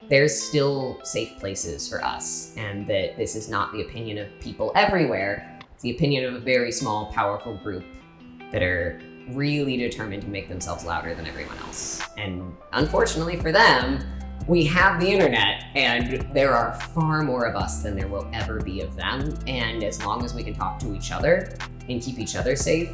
there's still safe places for us, and that this is not the opinion of people everywhere. It's the opinion of a very small, powerful group that are really determined to make themselves louder than everyone else. And unfortunately for them, we have the internet, and there are far more of us than there will ever be of them. And as long as we can talk to each other and keep each other safe,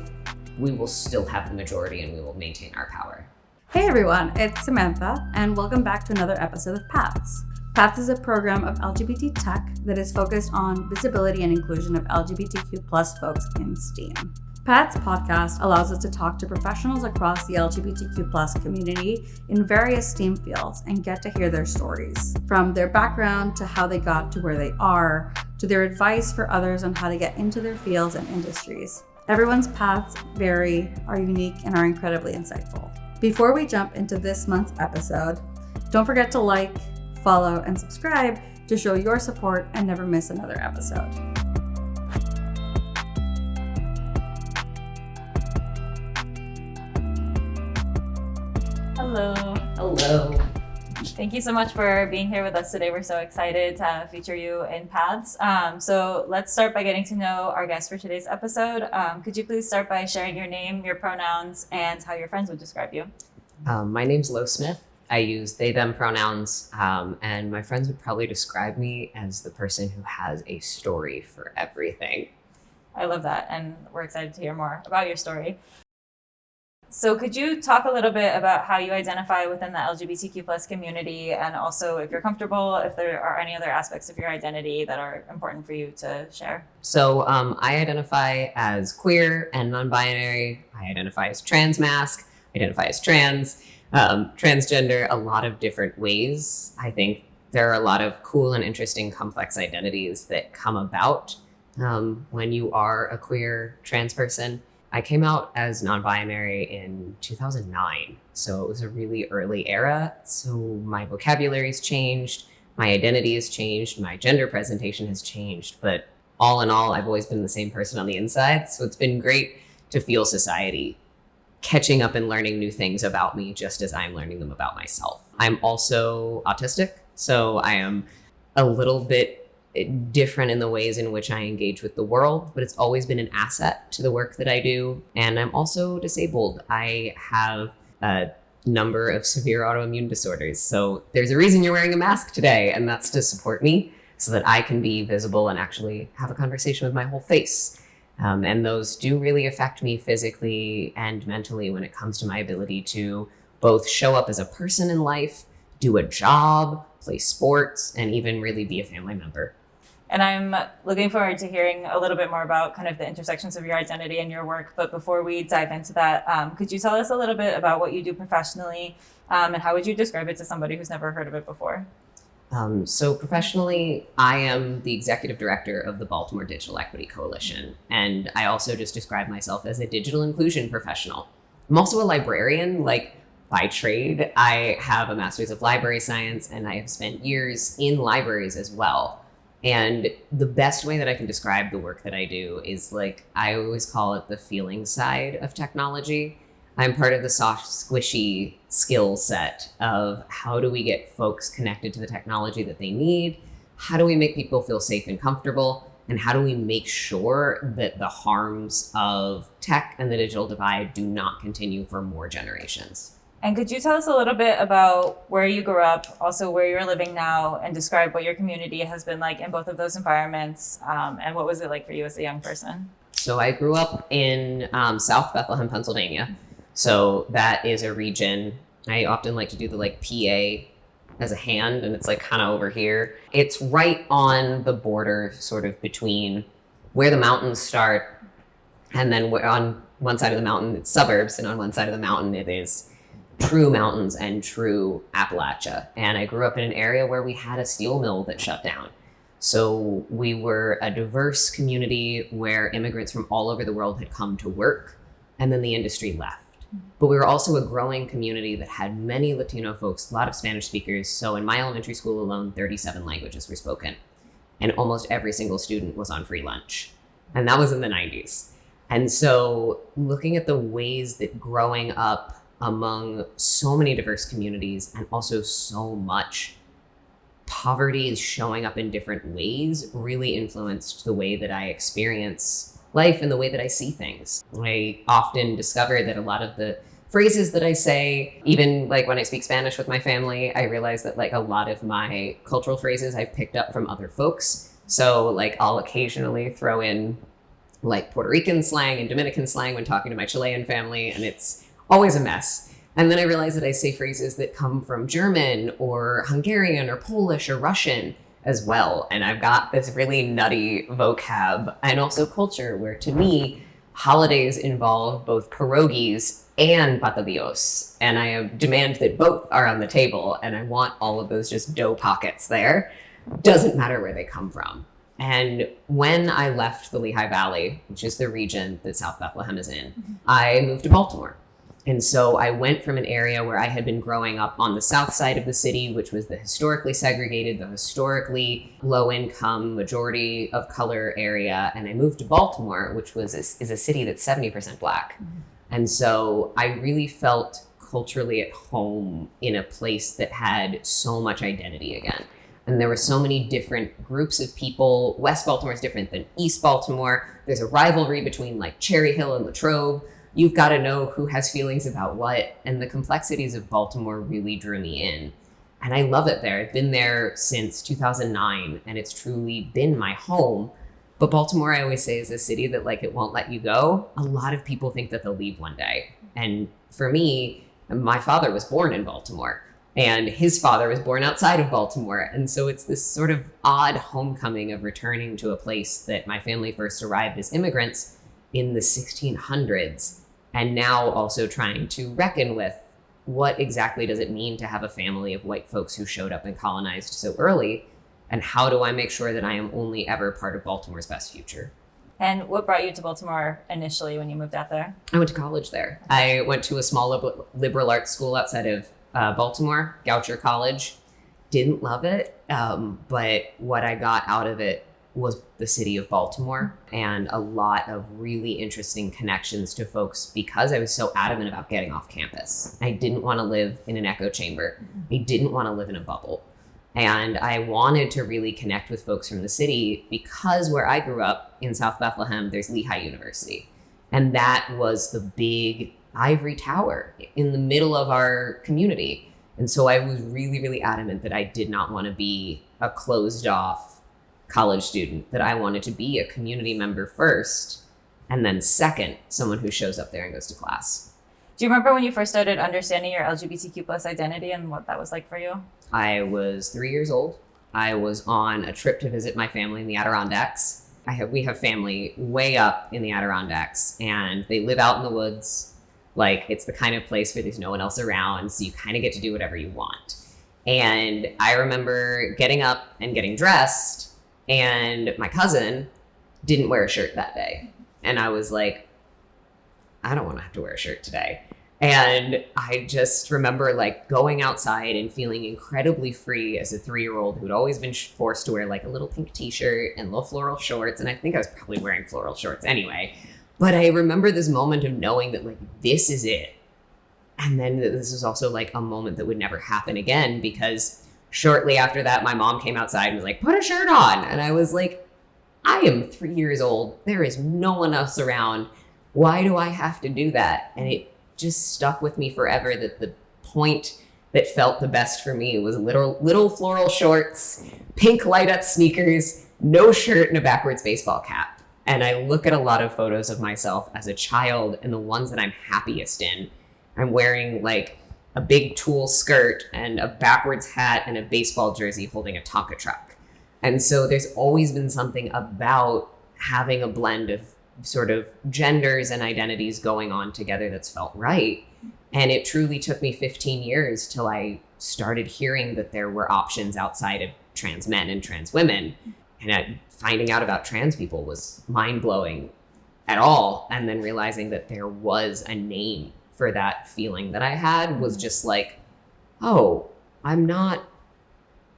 we will still have the majority and we will maintain our power. Hey everyone, it's Samantha, and welcome back to another episode of Paths. Paths is a program of LGBT tech that is focused on visibility and inclusion of LGBTQ plus folks in STEAM. Paths podcast allows us to talk to professionals across the LGBTQ plus community in various STEAM fields and get to hear their stories, from their background to how they got to where they are, to their advice for others on how to get into their fields and industries. Everyone's paths vary, are unique, and are incredibly insightful. Before we jump into this month's episode, don't forget to like, follow, and subscribe to show your support and never miss another episode. Hello. Hello. Thank you so much for being here with us today. We're so excited to feature you in Paths. So let's start by getting to know our guest for today's episode. Could you please start by sharing your name, your pronouns, and how your friends would describe you? My name's Lo Smith. I use they, them pronouns, and my friends would probably describe me as the person who has a story for everything. I love that, and we're excited to hear more about your story. So could you talk a little bit about how you identify within the LGBTQ plus community, and also, if you're comfortable, if there are any other aspects of your identity that are important for you to share? So I identify as queer and non-binary. I identify as transmasc, identify as trans, transgender, a lot of different ways. I think there are a lot of cool and interesting complex identities that come about when you are a queer trans person. I came out as non-binary in 2009, so it was a really early era. So my vocabulary's changed, my identity has changed, my gender presentation has changed, but all in all, I've always been the same person on the inside. So it's been great to feel society catching up and learning new things about me just as I'm learning them about myself. I'm also autistic, so I am a little bit different in the ways in which I engage with the world, but it's always been an asset to the work that I do. And I'm also disabled. I have a number of severe autoimmune disorders. So there's a reason you're wearing a mask today, and that's to support me so that I can be visible and actually have a conversation with my whole face. And those do really affect me physically and mentally when it comes to my ability to both show up as a person in life, do a job, play sports, and even really be a family member. And I'm looking forward to hearing a little bit more about kind of the intersections of your identity and your work. But before we dive into that, could you tell us a little bit about what you do professionally, and how would you describe it to somebody who's never heard of it before? So professionally, I am the executive director of the Baltimore Digital Equity Coalition. And I also just describe myself as a digital inclusion professional. I'm also a librarian, by trade. I have a master's of library science, and I have spent years in libraries as well. And the best way that I can describe the work that I do is I always call it the feeling side of technology. I'm part of the soft, squishy skill set of how do we get folks connected to the technology that they need? How do we make people feel safe and comfortable? And how do we make sure that the harms of tech and the digital divide do not continue for more generations? And could you tell us a little bit about where you grew up, also where you're living now, and describe what your community has been like in both of those environments, and what was it like for you as a young person? So I grew up in South Bethlehem, Pennsylvania. So that is a region. I often like to do the PA as a hand, and it's kind of over here. It's right on the border sort of between where the mountains start, and then on one side of the mountain it's suburbs, and on one side of the mountain it is true mountains and true Appalachia. And I grew up in an area where we had a steel mill that shut down. So we were a diverse community where immigrants from all over the world had come to work, and then the industry left. But we were also a growing community that had many Latino folks, a lot of Spanish speakers. So in my elementary school alone, 37 languages were spoken, and almost every single student was on free lunch. And that was in the 90s. And so looking at the ways that growing up among so many diverse communities and also so much poverty is showing up in different ways really influenced the way that I experience life and the way that I see things. I often discover that a lot of the phrases that I say, even like when I speak Spanish with my family, I realize that like a lot of my cultural phrases I've picked up from other folks. So like I'll occasionally throw in like Puerto Rican slang and Dominican slang when talking to my Chilean family, and it's always a mess. And then I realize that I say phrases that come from German or Hungarian or Polish or Russian as well. And I've got this really nutty vocab and also culture where, to me, holidays involve both pierogies and patadillos. And I demand that both are on the table, and I want all of those just dough pockets there. Doesn't matter where they come from. And when I left the Lehigh Valley, which is the region that South Bethlehem is in, I moved to Baltimore. And so I went from an area where I had been growing up on the south side of the city, which was the historically segregated, the historically low income, majority of color area. And I moved to Baltimore, which is a city that's 70% Black. And so I really felt culturally at home in a place that had so much identity again. And there were so many different groups of people. West Baltimore is different than East Baltimore. There's a rivalry between like Cherry Hill and Latrobe. You've got to know who has feelings about what. And the complexities of Baltimore really drew me in. And I love it there. I've been there since 2009, and it's truly been my home. But Baltimore, I always say, is a city that like it won't let you go. A lot of people think that they'll leave one day. And for me, my father was born in Baltimore, and his father was born outside of Baltimore. And so it's this sort of odd homecoming of returning to a place that my family first arrived as immigrants in the 1600s. And now also trying to reckon with what exactly does it mean to have a family of white folks who showed up and colonized so early? And how do I make sure that I am only ever part of Baltimore's best future? And what brought you to Baltimore initially when you moved out there? I went to college there. I went to a small liberal arts school outside of Baltimore, Goucher College. Didn't love it, but what I got out of it was the city of Baltimore and a lot of really interesting connections to folks because I was so adamant about getting off campus. I didn't want to live in an echo chamber. I didn't want to live in a bubble. And I wanted to really connect with folks from the city because where I grew up in South Bethlehem, there's Lehigh University. And that was the big ivory tower in the middle of our community. And so I was really, really adamant that I did not want to be a closed off college student, that I wanted to be a community member first, and then second, someone who shows up there and goes to class. Do you remember when you first started understanding your LGBTQ plus identity and what that was like for you? I was 3 years old. I was on a trip to visit my family in the Adirondacks. We have family way up in the Adirondacks, and they live out in the woods. Like, it's the kind of place where there's no one else around, so you kind of get to do whatever you want. And I remember getting up and getting dressed, and my cousin didn't wear a shirt that day. And I was like, I don't want to have to wear a shirt today. And I just remember like going outside and feeling incredibly free as a 3-year-old who'd always been forced to wear like a little pink t-shirt and little floral shorts. And I think I was probably wearing floral shorts anyway. But I remember this moment of knowing that like, this is it. And then this was also like a moment that would never happen again, because shortly after that, my mom came outside and was like, put a shirt on. And I was like, I am 3 years old. There is no one else around. Why do I have to do that? And it just stuck with me forever that the point that felt the best for me was little floral shorts, pink light up sneakers, no shirt, and a backwards baseball cap. And I look at a lot of photos of myself as a child, and the ones that I'm happiest in, I'm wearing like a big tulle skirt and a backwards hat and a baseball jersey holding a Tonka truck. And so there's always been something about having a blend of sort of genders and identities going on together that's felt right. And it truly took me 15 years till I started hearing that there were options outside of trans men and trans women. And finding out about trans people was mind-blowing at all. And then realizing that there was a name for that feeling that I had was just like, oh, I'm not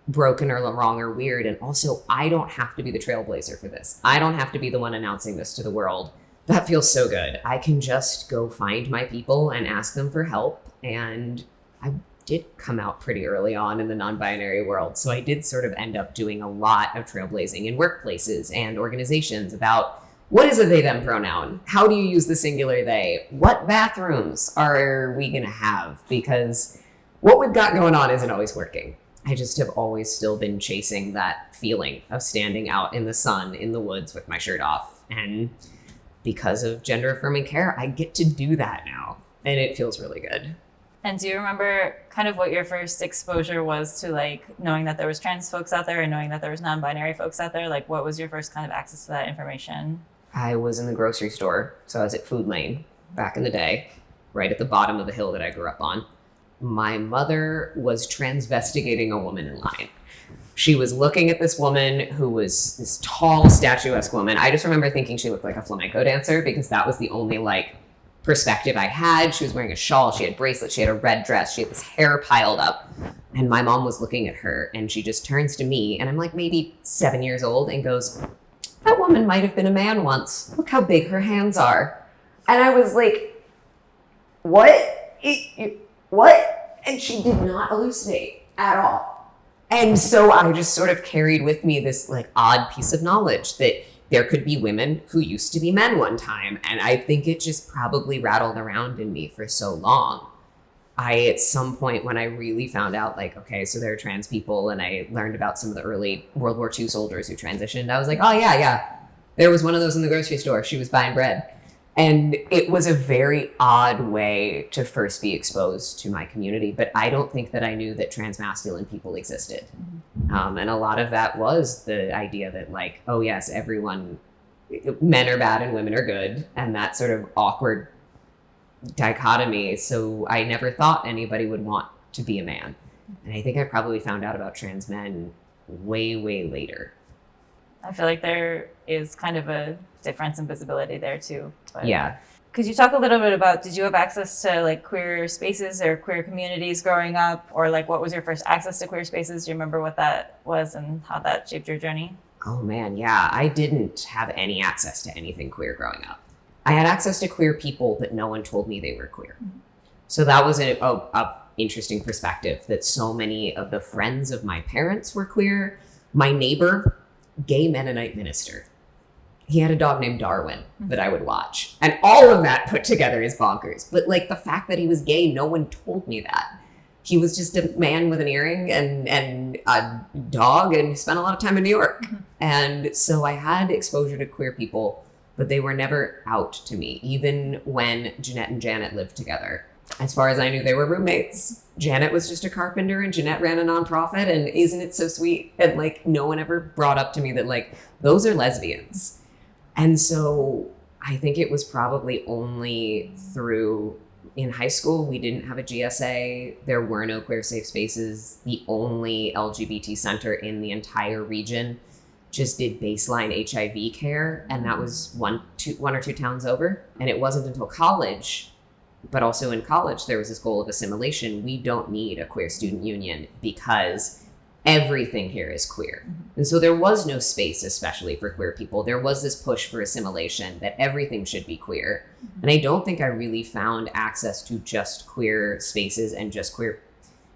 broken or wrong or weird. And also, I don't have to be the trailblazer for this. I don't have to be the one announcing this to the world. That feels so good. I can just go find my people and ask them for help. And I did come out pretty early on in the non-binary world. So I did sort of end up doing a lot of trailblazing in workplaces and organizations about what is a they them pronoun? How do you use the singular they? What bathrooms are we going to have? Because what we've got going on isn't always working. I just have always still been chasing that feeling of standing out in the sun, in the woods with my shirt off. And because of gender affirming care, I get to do that now. And it feels really good. And do you remember kind of what your first exposure was to like knowing that there was trans folks out there and knowing that there was non-binary folks out there? Like what was your first kind of access to that information? I was in the grocery store. So I was at Food Lane back in the day, right at the bottom of the hill that I grew up on. My mother was transvestigating a woman in line. She was looking at this woman who was this tall, statuesque woman. I just remember thinking she looked like a flamenco dancer because that was the only like perspective I had. She was wearing a shawl, she had bracelets, she had a red dress, she had this hair piled up. And my mom was looking at her and she just turns to me and I'm like maybe 7 years old and goes, that woman might have been a man once. Look how big her hands are. And I was like, what? What? And she did not elucidate at all. And so I just sort of carried with me this like odd piece of knowledge that there could be women who used to be men one time. And I think it just probably rattled around in me for so long. At some point when I really found out like, okay, so there are trans people and I learned about some of the early World War II soldiers who transitioned, I was like, oh yeah. There was one of those in the grocery store. She was buying bread. And it was a very odd way to first be exposed to my community. But I don't think that I knew that trans masculine people existed. And a lot of that was the idea that like, oh yes, men are bad and women are good. And that sort of awkward dichotomy. So I never thought anybody would want to be a man. And I think I probably found out about trans men way, way later. I feel like there is kind of a difference in visibility there too. But yeah. Could you talk a little bit about, did you have access to like queer spaces or queer communities growing up? Or like what was your first access to queer spaces? Do you remember what that was and how that shaped your journey? Oh man, yeah. I didn't have any access to anything queer growing up. I had access to queer people, but no one told me they were queer. So that was an interesting perspective that so many of the friends of my parents were queer. My neighbor, gay Mennonite minister. He had a dog named Darwin that I would watch. And all of that put together is bonkers. But like the fact that he was gay, no one told me that. He was just a man with an earring and a dog and spent a lot of time in New York. And so I had exposure to queer people, but they were never out to me, even when Jeanette and Janet lived together. As far as I knew, they were roommates. Janet was just a carpenter and Jeanette ran a nonprofit, and isn't it so sweet? And like, no one ever brought up to me that like, those are lesbians. And so I think it was probably only through, in high school, we didn't have a GSA. There were no queer safe spaces. The only LGBT center in the entire region just did baseline HIV care. And that was one or two towns over. And it wasn't until college, but also in college, there was this goal of assimilation. We don't need a queer student union because everything here is queer. And so there was no space, especially for queer people. There was this push for assimilation that everything should be queer. And I don't think I really found access to just queer spaces and just queer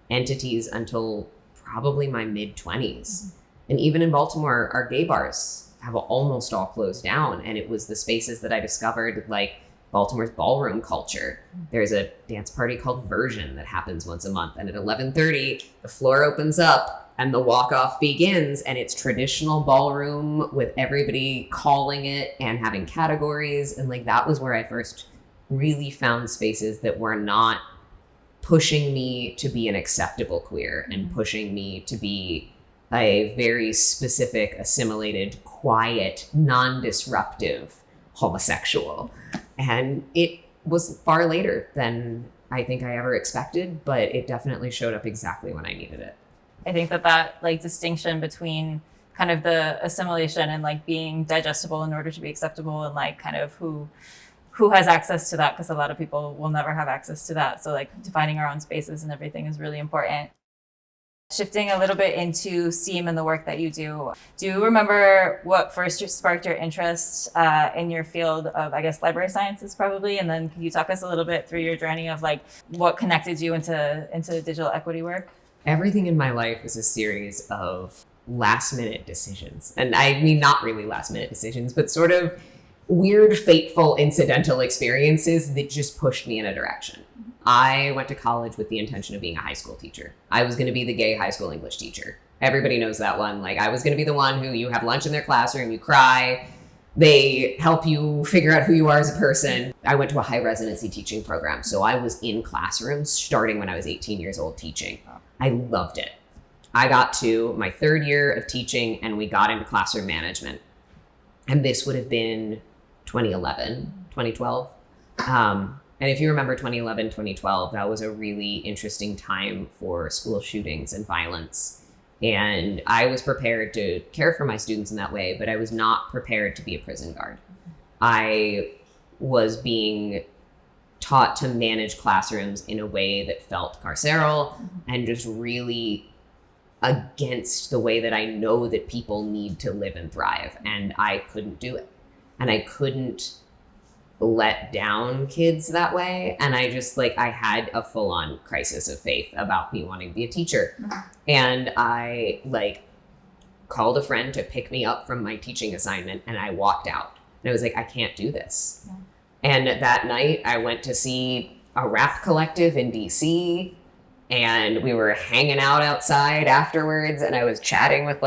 entities until probably my mid-20s. And even in Baltimore, our gay bars have almost all closed down. And it was the spaces that I discovered, like Baltimore's ballroom culture. There's a dance party called Version that happens once a month. And at 11:30, the floor opens up and the walk-off begins. And it's traditional ballroom with everybody calling it and having categories. And like, that was where I first really found spaces that were not pushing me to be an acceptable queer and pushing me to be a very specific, assimilated, quiet, non-disruptive homosexual. And it was far later than I think I ever expected, but it definitely showed up exactly when I needed it. I think that like distinction between kind of the assimilation and like being digestible in order to be acceptable and like kind of who has access to that, because a lot of people will never have access to that. So like defining our own spaces and everything is really important. Shifting a little bit into STEAM and the work that you do you remember what first sparked your interest in your field of, I guess, library sciences probably? And then can you talk us a little bit through your journey of like what connected you into digital equity work? Everything in my life is a series of last minute decisions. And I mean, not really last minute decisions, but sort of weird, fateful, incidental experiences that just pushed me in a direction. I went to college with the intention of being a high school teacher. I was going to be the gay high school English teacher. Everybody knows that one. Like, I was going to be the one who you have lunch in their classroom, you cry, they help you figure out who you are as a person. I went to a high residency teaching program. So I was in classrooms starting when I was 18 years old teaching. I loved it. I got to my third year of teaching and we got into classroom management. And this would have been 2011, 2012. And if you remember 2011, 2012, that was a really interesting time for school shootings and violence. And I was prepared to care for my students in that way, but I was not prepared to be a prison guard. I was being taught to manage classrooms in a way that felt carceral and just really against the way that I know that people need to live and thrive. And I couldn't do it. And I couldn't let down kids that way. And I just I had a full on crisis of faith about me wanting to be a teacher. And I called a friend to pick me up from my teaching assignment and I walked out. And I was like, I can't do this. Yeah. And that night I went to see a rap collective in DC and we were hanging out outside afterwards and I was chatting with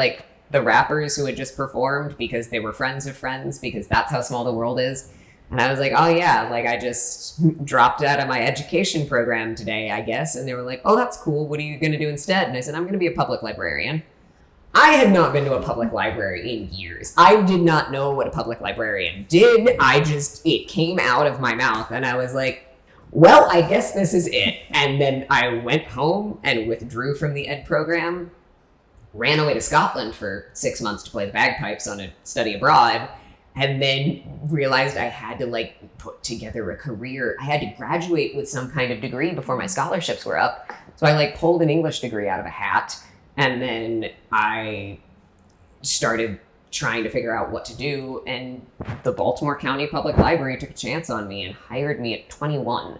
the rappers who had just performed because they were friends of friends, because that's how small the world is. And I was like, oh yeah, I just dropped out of my education program today, I guess. And they were like, oh, that's cool. What are you going to do instead? And I said, I'm going to be a public librarian. I had not been to a public library in years. I did not know what a public librarian did. It came out of my mouth and I was like, well, I guess this is it. And then I went home and withdrew from the ed program, ran away to Scotland for 6 months to play the bagpipes on a study abroad, and then realized I had to put together a career. I had to graduate with some kind of degree before my scholarships were up. So I pulled an English degree out of a hat. And then I started trying to figure out what to do. And the Baltimore County Public Library took a chance on me and hired me at 21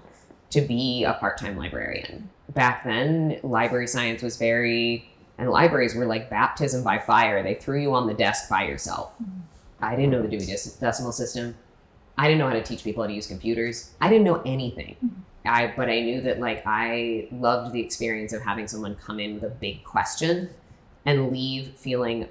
to be a part-time librarian. Back then, library science was and libraries were like baptism by fire. They threw you on the desk by yourself. I didn't know the Dewey Decimal System. I didn't know how to teach people how to use computers. I didn't know anything. But I knew that I loved the experience of having someone come in with a big question and leave feeling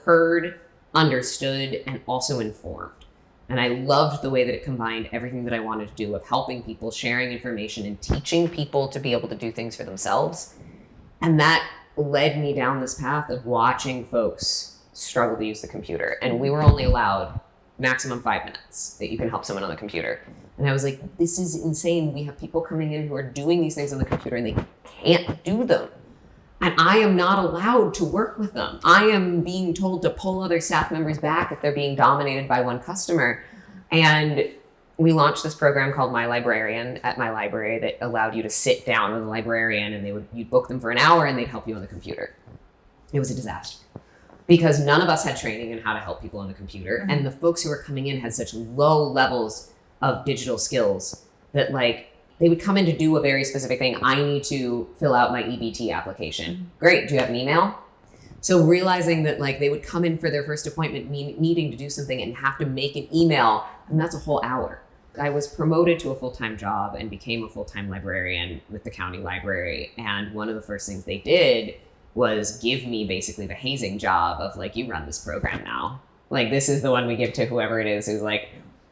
heard, understood, and also informed. And I loved the way that it combined everything that I wanted to do of helping people, sharing information, and teaching people to be able to do things for themselves. And that led me down this path of watching folks struggle to use the computer. And we were only allowed maximum 5 minutes that you can help someone on the computer. And I was like, this is insane. We have people coming in who are doing these things on the computer and they can't do them. And I am not allowed to work with them. I am being told to pull other staff members back if they're being dominated by one customer. And we launched this program called My Librarian at my library that allowed you to sit down with a librarian and you'd book them for an hour and they'd help you on the computer. It was a disaster because none of us had training in how to help people on the computer. And the folks who were coming in had such low levels of digital skills that they would come in to do a very specific thing. I need to fill out my EBT application. Great, do you have an email? So realizing that they would come in for their first appointment needing to do something and have to make an email, and that's a whole hour. I was promoted to a full-time job and became a full-time librarian with the county library. And one of the first things they did was give me basically the hazing job of you run this program now. This is the one we give to whoever it is who's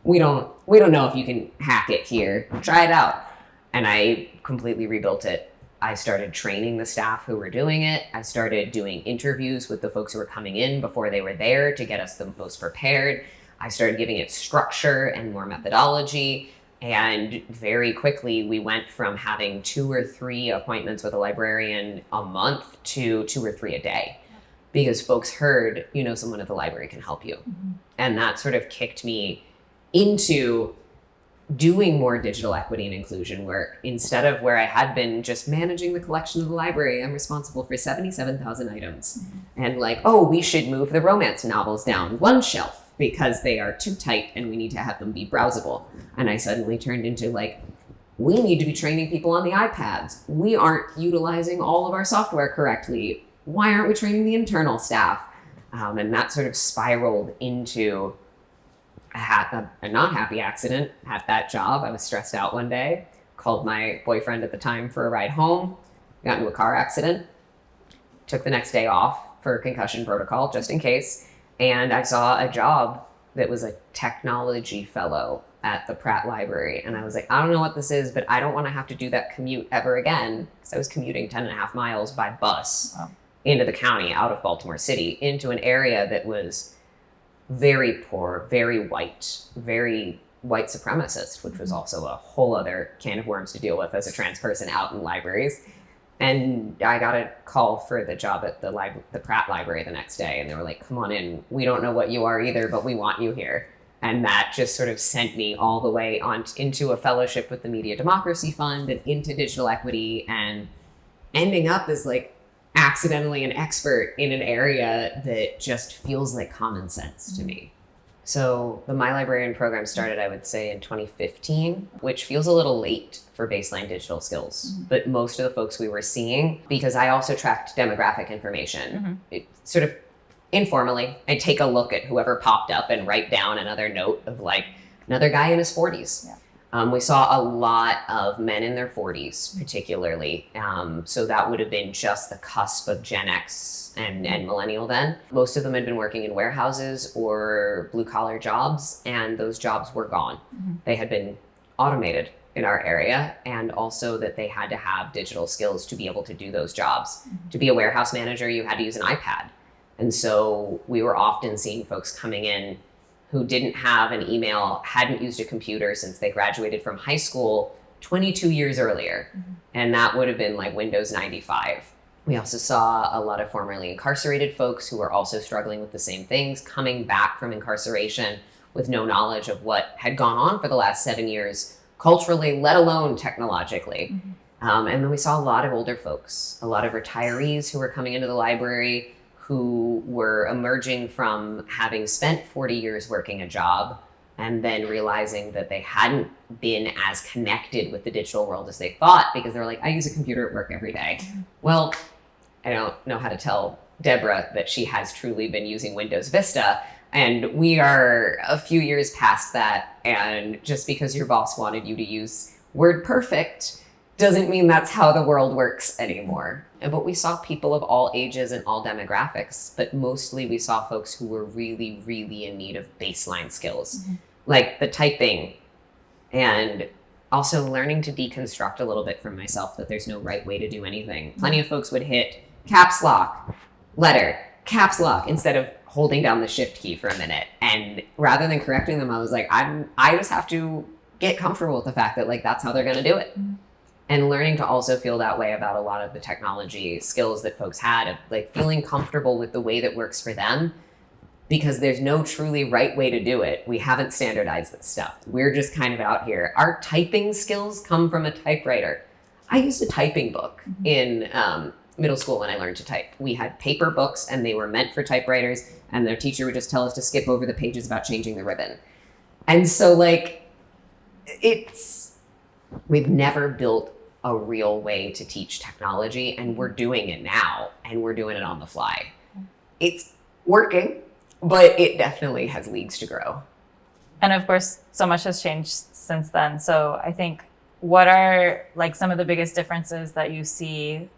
we don't know if you can hack it here. Try it out. And I completely rebuilt it. I started training the staff who were doing it. I started doing interviews with the folks who were coming in before they were there to get us the most prepared. I started giving it structure and more methodology. And very quickly, we went from having 2 or 3 appointments with a librarian a month to 2 or 3 a day. Because folks heard, someone at the library can help you. And that sort of kicked me into doing more digital equity and inclusion work instead of where I had been just managing the collection of the library. I'm responsible for 77,000 items. And like, oh, we should move the romance novels down one shelf because they are too tight and we need to have them be browsable. And I suddenly turned into like, we need to be training people on the iPads. We aren't utilizing all of our software correctly. Why aren't we training the internal staff? And that sort of spiraled into a not happy accident at that job. I was stressed out one day, called my boyfriend at the time for a ride home, got into a car accident, took the next day off for concussion protocol just in case. And I saw a job that was a technology fellow at the Pratt Library. And I was like, I don't know what this is, but I don't want to have to do that commute ever again. Because I was commuting 10 and a half miles by bus into the county, out of Baltimore City, into an area that was very poor, very white supremacist, which was also a whole other can of worms to deal with as a trans person out in libraries. And I got a call for the job at the Pratt Library the next day. And they were like, come on in. We don't know what you are either, but we want you here. And that just sort of sent me all the way on into a fellowship with the Media Democracy Fund and into digital equity, and ending up as like accidentally an expert in an area that just feels like common sense to me. So the My Librarian program started, I would say, in 2015, which feels a little late for baseline digital skills. But most of the folks we were seeing, because I also tracked demographic information, it sort of informally, I'd take a look at whoever popped up and write down another note of like another guy in his 40s. We saw a lot of men in their 40s, particularly. So that would have been just the cusp of Gen X and millennial then. Most of them had been working in warehouses or blue collar jobs, and those jobs were gone. They had been automated in our area, and also that they had to have digital skills to be able to do those jobs. To be a warehouse manager, you had to use an iPad. And so we were often seeing folks coming in who didn't have an email, hadn't used a computer since they graduated from high school 22 years earlier. And that would have been like Windows 95. We also saw a lot of formerly incarcerated folks who were also struggling with the same things, coming back from incarceration with no knowledge of what had gone on for the last 7 years, culturally, let alone technologically. And then we saw a lot of older folks, a lot of retirees who were coming into the library, who were emerging from having spent 40 years working a job and then realizing that they hadn't been as connected with the digital world as they thought, because they were like, I use a computer at work every day. Well, I don't know how to tell Deborah that she has truly been using Windows Vista, and we are a few years past that. And just because your boss wanted you to use WordPerfect doesn't mean that's how the world works anymore. But we saw people of all ages and all demographics, but mostly we saw folks who were really, really in need of baseline skills, like the typing, and also learning to deconstruct a little bit from myself that there's no right way to do anything. Plenty of folks would hit caps lock, letter, caps lock, instead of holding down the shift key for a minute. And rather than correcting them, I was like, I just have to get comfortable with the fact that like that's how they're gonna do it. And learning to also feel that way about a lot of the technology skills that folks had, of like feeling comfortable with the way that works for them, because there's no truly right way to do it. We haven't standardized this stuff. We're just kind of out here. Our typing skills come from a typewriter. I used a typing book in middle school when I learned to type. We had paper books and they were meant for typewriters, and their teacher would just tell us to skip over the pages about changing the ribbon. And so like, we've never built a real way to teach technology, and we're doing it now, and we're doing it on the fly. It's working, but it definitely has leagues to grow. And of course, so much has changed since then. So I think, what are like some of the biggest differences that you see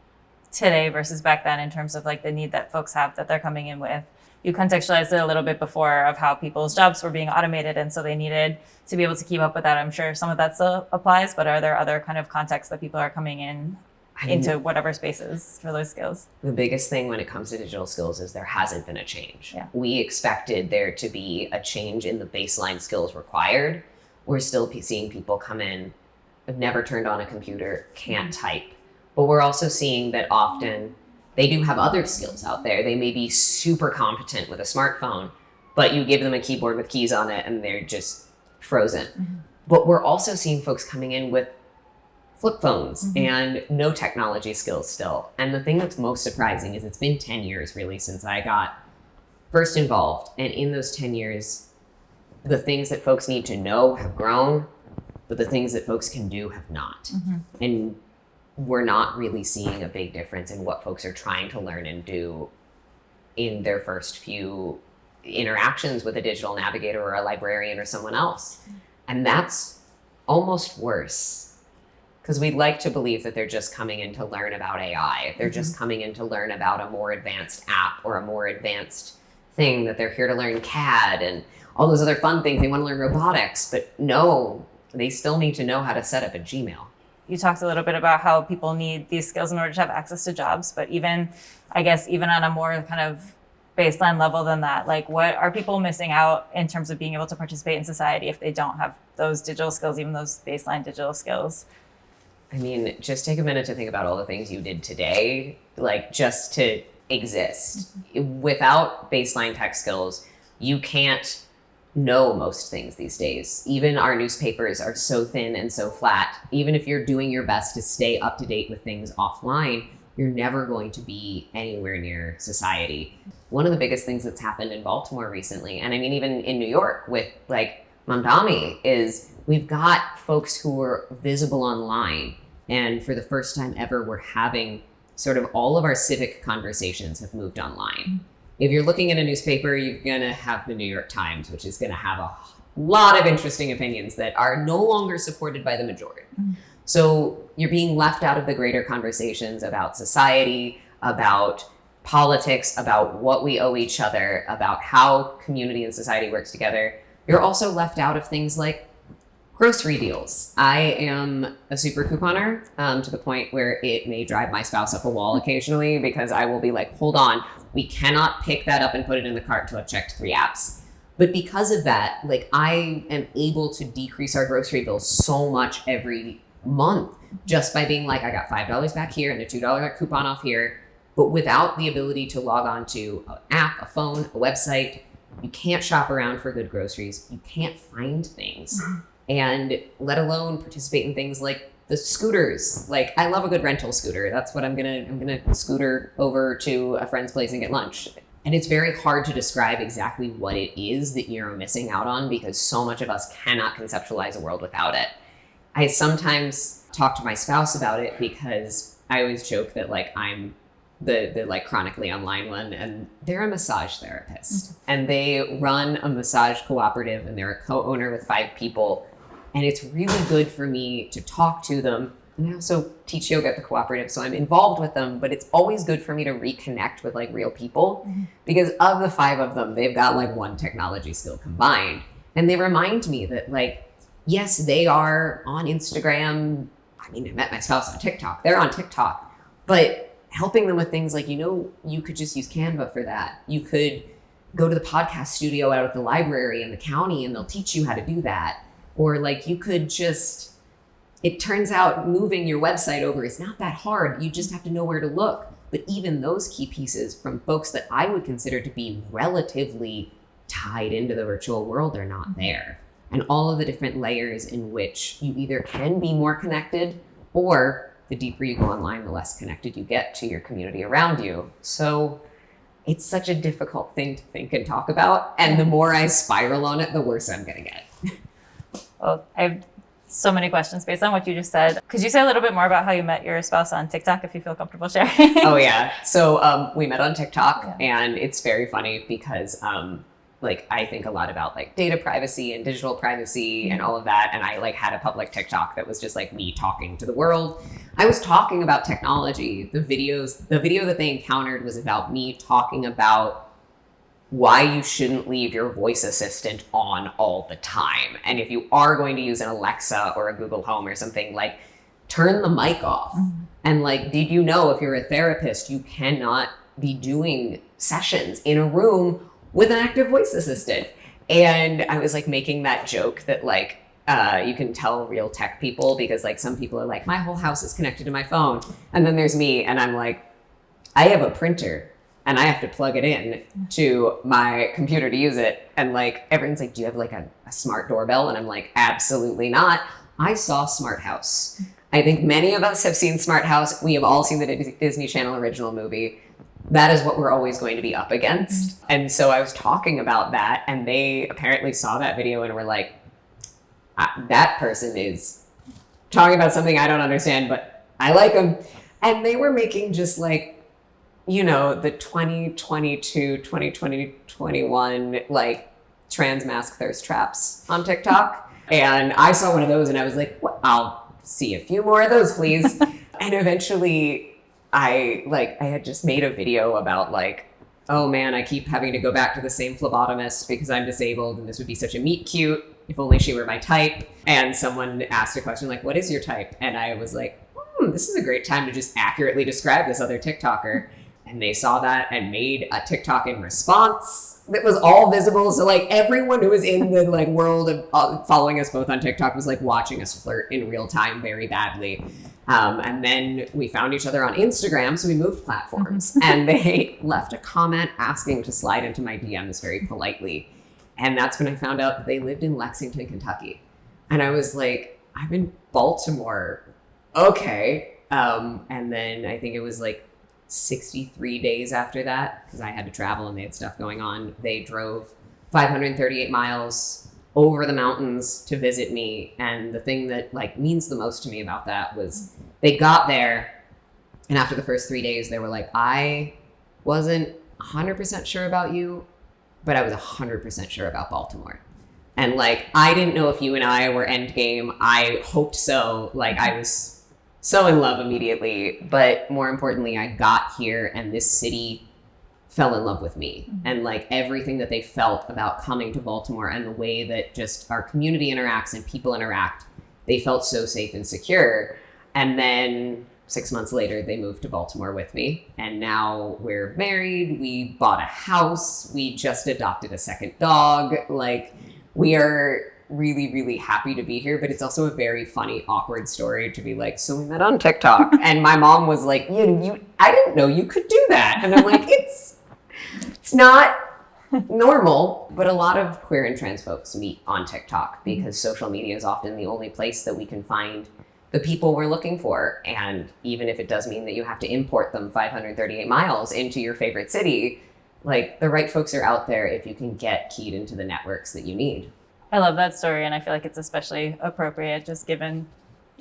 today versus back then in terms of like the need that folks have that they're coming in with? You contextualized it a little bit before of how people's jobs were being automated, and so they needed to be able to keep up with that. I'm sure some of that still applies, but are there other kind of contexts that people are coming in into whatever spaces for those skills? The biggest thing when it comes to digital skills is there hasn't been a change. Yeah. We expected there to be a change in the baseline skills required. We're still seeing people come in, have never turned on a computer, can't type. But we're also seeing that often they do have other skills out there. They may be super competent with a smartphone, but you give them a keyboard with keys on it and they're just frozen. But we're also seeing folks coming in with flip phones and no technology skills still. And the thing that's most surprising is it's been 10 years really since I got first involved. And in those 10 years, the things that folks need to know have grown, but the things that folks can do have not. And we're not really seeing a big difference in what folks are trying to learn and do in their first few interactions with a digital navigator or a librarian or someone else. And that's almost worse, because we'd like to believe that they're just coming in to learn about AI. They're just coming in to learn about a more advanced app or a more advanced thing, that they're here to learn CAD and all those other fun things. They want to learn robotics, but no, they still need to know how to set up a Gmail. You talked a little bit about how people need these skills in order to have access to jobs, but even on a more kind of baseline level than that, like what are people missing out in terms of being able to participate in society if they don't have those digital skills, even those baseline digital skills? I mean, just take a minute to think about all the things you did today, like just to exist. Without baseline tech skills, you can't know most things these days. Even our newspapers are so thin and so flat. Even if you're doing your best to stay up to date with things offline, you're never going to be anywhere near society. One of the biggest things that's happened in Baltimore recently, and I mean even in New York with like Mamdani, is we've got folks who are visible online, and for the first time ever, we're having sort of all of our civic conversations have moved online. If you're looking at a newspaper, you're gonna have the New York Times, which is gonna have a lot of interesting opinions that are no longer supported by the majority. So you're being left out of the greater conversations about society, about politics, about what we owe each other, about how community and society works together. You're also left out of things like grocery deals. I am a super couponer to the point where it may drive my spouse up a wall occasionally, because I will be like, hold on, we cannot pick that up and put it in the cart until I've checked 3 apps. But because of that, like I am able to decrease our grocery bill so much every month just by being like, I got $5 back here and a $2 coupon off here. But without the ability to log on to an app, a phone, a website, you can't shop around for good groceries. You can't find things. And let alone participate in things like the scooters. Like I love a good rental scooter. That's what I'm gonna scooter over to a friend's place and get lunch. And it's very hard to describe exactly what it is that you're missing out on, because so much of us cannot conceptualize a world without it. I sometimes talk to my spouse about it, because I always joke that like I'm the like chronically online one, and they're a massage therapist and they run a massage cooperative, and they're a co-owner with 5 people. And it's really good for me to talk to them. And I also teach yoga at the cooperative, so I'm involved with them, but it's always good for me to reconnect with like real people, because of the 5 of them, they've got like 1 technology skill combined. And they remind me that like, yes, they are on Instagram. I mean, I met my spouse on TikTok. They're on TikTok, but helping them with things like, you could just use Canva for that. You could go to the podcast studio out at the library in the county and they'll teach you how to do that. Or like you could just, it turns out moving your website over is not that hard. You just have to know where to look. But even those key pieces from folks that I would consider to be relatively tied into the virtual world are not there. And all of the different layers in which you either can be more connected, or the deeper you go online, the less connected you get to your community around you. So it's such a difficult thing to think and talk about. And the more I spiral on it, the worse I'm gonna get. Well, I have so many questions based on what you just said. Could you say a little bit more about how you met your spouse on TikTok, if you feel comfortable sharing? Oh yeah. So we met on TikTok, and it's very funny because like I think a lot about like data privacy and digital privacy and all of that. And I like had a public TikTok that was just like me talking to the world. I was talking about technology. The video that they encountered was about me talking about why you shouldn't leave your voice assistant on all the time. And if you are going to use an Alexa or a Google Home or something, like turn the mic off. And like, did you know if you're a therapist, you cannot be doing sessions in a room with an active voice assistant? And I was like making that joke that like, you can tell real tech people, because like some people are like, my whole house is connected to my phone. And then there's me, and I'm like, I have a printer and I have to plug it in to my computer to use it. And like, everyone's like, do you have like a smart doorbell? And I'm like, absolutely not. I saw Smart House. I think many of us have seen Smart House. We have all seen the Disney Channel original movie. That is what we're always going to be up against. And so I was talking about that, and they apparently saw that video and were like, that person is talking about something I don't understand, but I like them. And they were making just like, you know, the 2022, 2021, like trans mask thirst traps on TikTok. And I saw one of those and I was like, well, I'll see a few more of those, please. And eventually I had just made a video about like, oh man, I keep having to go back to the same phlebotomist because I'm disabled and this would be such a meet cute if only she were my type. And someone asked a question like, what is your type? And I was like, this is a great time to just accurately describe this other TikToker. And they saw that and made a TikTok in response that was all visible. So like everyone who was in the like world of following us both on TikTok was like watching us flirt in real time very badly. And then we found each other on Instagram, so we moved platforms. And they left a comment asking to slide into my DMs very politely. And that's when I found out that they lived in Lexington, Kentucky. And I was like, I'm in Baltimore. Okay. And then I think it was like 63 days after that, because I had to travel and they had stuff going on. They drove 538 miles over the mountains to visit me. And the thing that like means the most to me about that was they got there, and after the first 3 days, they were like, I wasn't 100% sure about you, but I was 100% sure about Baltimore. And like, I didn't know if you and I were endgame. I hoped so. Like, I was so in love immediately. But more importantly, I got here and this city fell in love with me. And like everything that they felt about coming to Baltimore and the way that just our community interacts and people interact, they felt so safe and secure. And then 6 months later, they moved to Baltimore with me. And now we're married. We bought a house. We just adopted a second dog. Like, we are really, really happy to be here. But it's also a very funny, awkward story to be like, so we met on TikTok. And my mom was like, I didn't know you could do that. And I'm like, it's not normal. But a lot of queer and trans folks meet on TikTok because social media is often the only place that we can find the people we're looking for. And even if it does mean that you have to import them 538 miles into your favorite city, like the right folks are out there if you can get keyed into the networks that you need. I love that story, and I feel like it's especially appropriate just given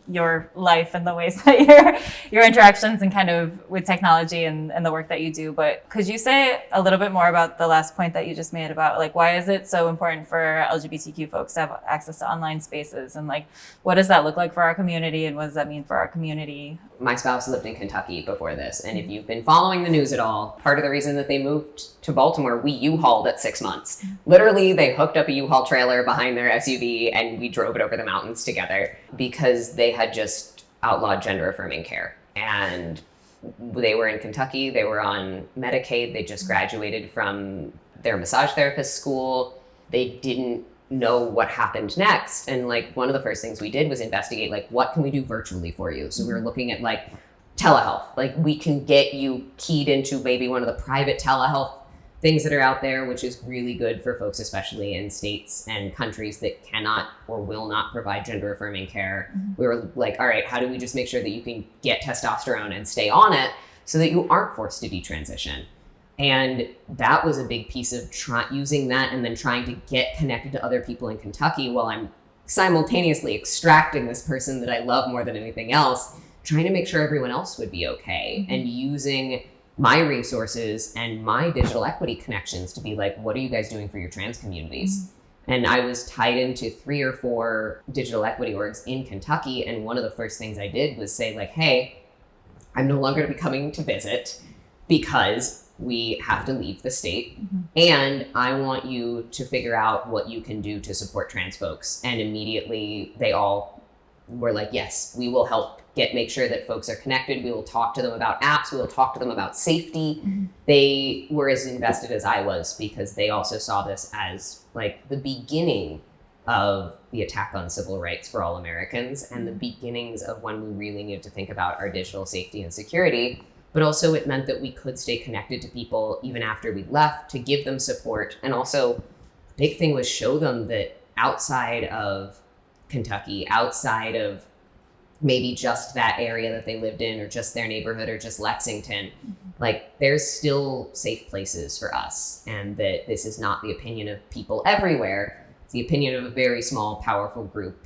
your life and the ways that your interactions and kind of with technology and the work that you do. But could you say a little bit more about the last point that you just made about like, why is it so important for LGBTQ folks to have access to online spaces? And like, what does that look like for our community? And what does that mean for our community? My spouse lived in Kentucky before this. And if you've been following the news at all, part of the reason that they moved to Baltimore, we U-Hauled at 6 months. Literally, they hooked up a U-Haul trailer behind their SUV and we drove it over the mountains together because they had just outlawed gender affirming care. And they were in Kentucky, they were on Medicaid, they just graduated from their massage therapist school. They didn't know what happened next. And like one of the first things we did was investigate, like, what can we do virtually for you? So we were looking at like telehealth, like we can get you keyed into maybe one of the private telehealth things that are out there, which is really good for folks, especially in states and countries that cannot or will not provide gender affirming care. We were like, all right, how do we just make sure that you can get testosterone and stay on it so that you aren't forced to detransition? And that was a big piece of using that and then trying to get connected to other people in Kentucky while I'm simultaneously extracting this person that I love more than anything else, trying to make sure everyone else would be okay, and using my resources and my digital equity connections to be like, what are you guys doing for your trans communities? And I was tied into 3 or 4 digital equity orgs in Kentucky. And one of the first things I did was say like, hey, I'm no longer going to be coming to visit because we have to leave the state. And I want you to figure out what you can do to support trans folks. And immediately they all were like, yes, we will help make sure that folks are connected. We will talk to them about apps. We will talk to them about safety. They were as invested as I was because they also saw this as like the beginning of the attack on civil rights for all Americans and the beginnings of when we really needed to think about our digital safety and security. but also it meant that we could stay connected to people even after we left, to give them support. And also, the big thing was show them that outside of Kentucky, outside of maybe just that area that they lived in, or just their neighborhood, or just Lexington, like there's still safe places for us, and that this is not the opinion of people everywhere. It's the opinion of a very small, powerful group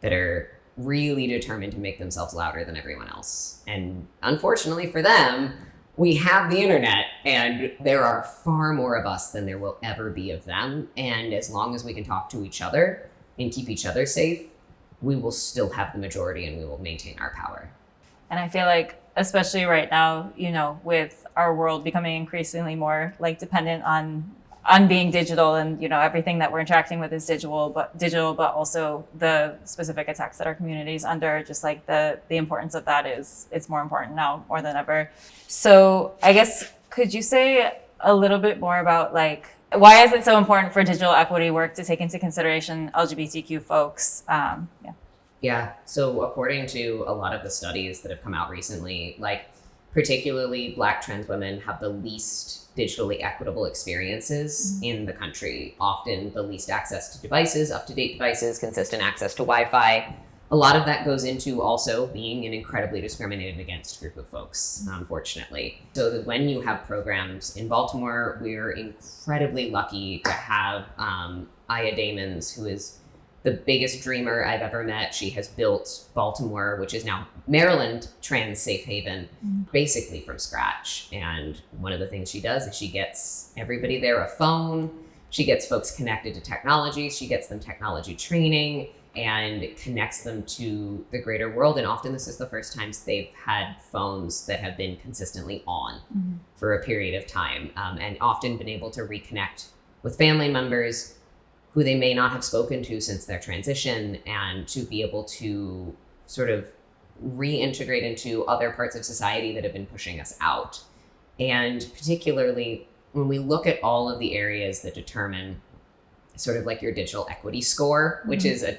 that are really determined to make themselves louder than everyone else. And unfortunately for them, we have the internet, and there are far more of us than there will ever be of them. And as long as we can talk to each other and keep each other safe, we will still have the majority, and we will maintain our power. And I feel like, especially right now, you know, with our world becoming increasingly more like dependent on being digital, and, you know, everything that we're interacting with is digital, but also the specific attacks that our community is under, just like the importance of that it's more important now more than ever. So I guess, could you say a little bit more about like, why is it so important for digital equity work to take into consideration LGBTQ folks? Yeah. So according to a lot of the studies that have come out recently, like particularly Black trans women have the least digitally equitable experiences in the country, often the least access to devices, up-to-date devices, consistent access to Wi-Fi. A lot of that goes into also being an incredibly discriminated against group of folks, unfortunately. So that when you have programs in Baltimore, we're incredibly lucky to have Aya Damons, who is the biggest dreamer I've ever met. She has built Baltimore, which is now Maryland, trans safe haven, basically from scratch. And one of the things she does is she gets everybody there a phone. She gets folks connected to technology. She gets them technology training and connects them to the greater world. And often this is the first times they've had phones that have been consistently on for a period of time, and often been able to reconnect with family members who they may not have spoken to since their transition, and to be able to sort of reintegrate into other parts of society that have been pushing us out. And particularly when we look at all of the areas that determine sort of like your digital equity score, which is a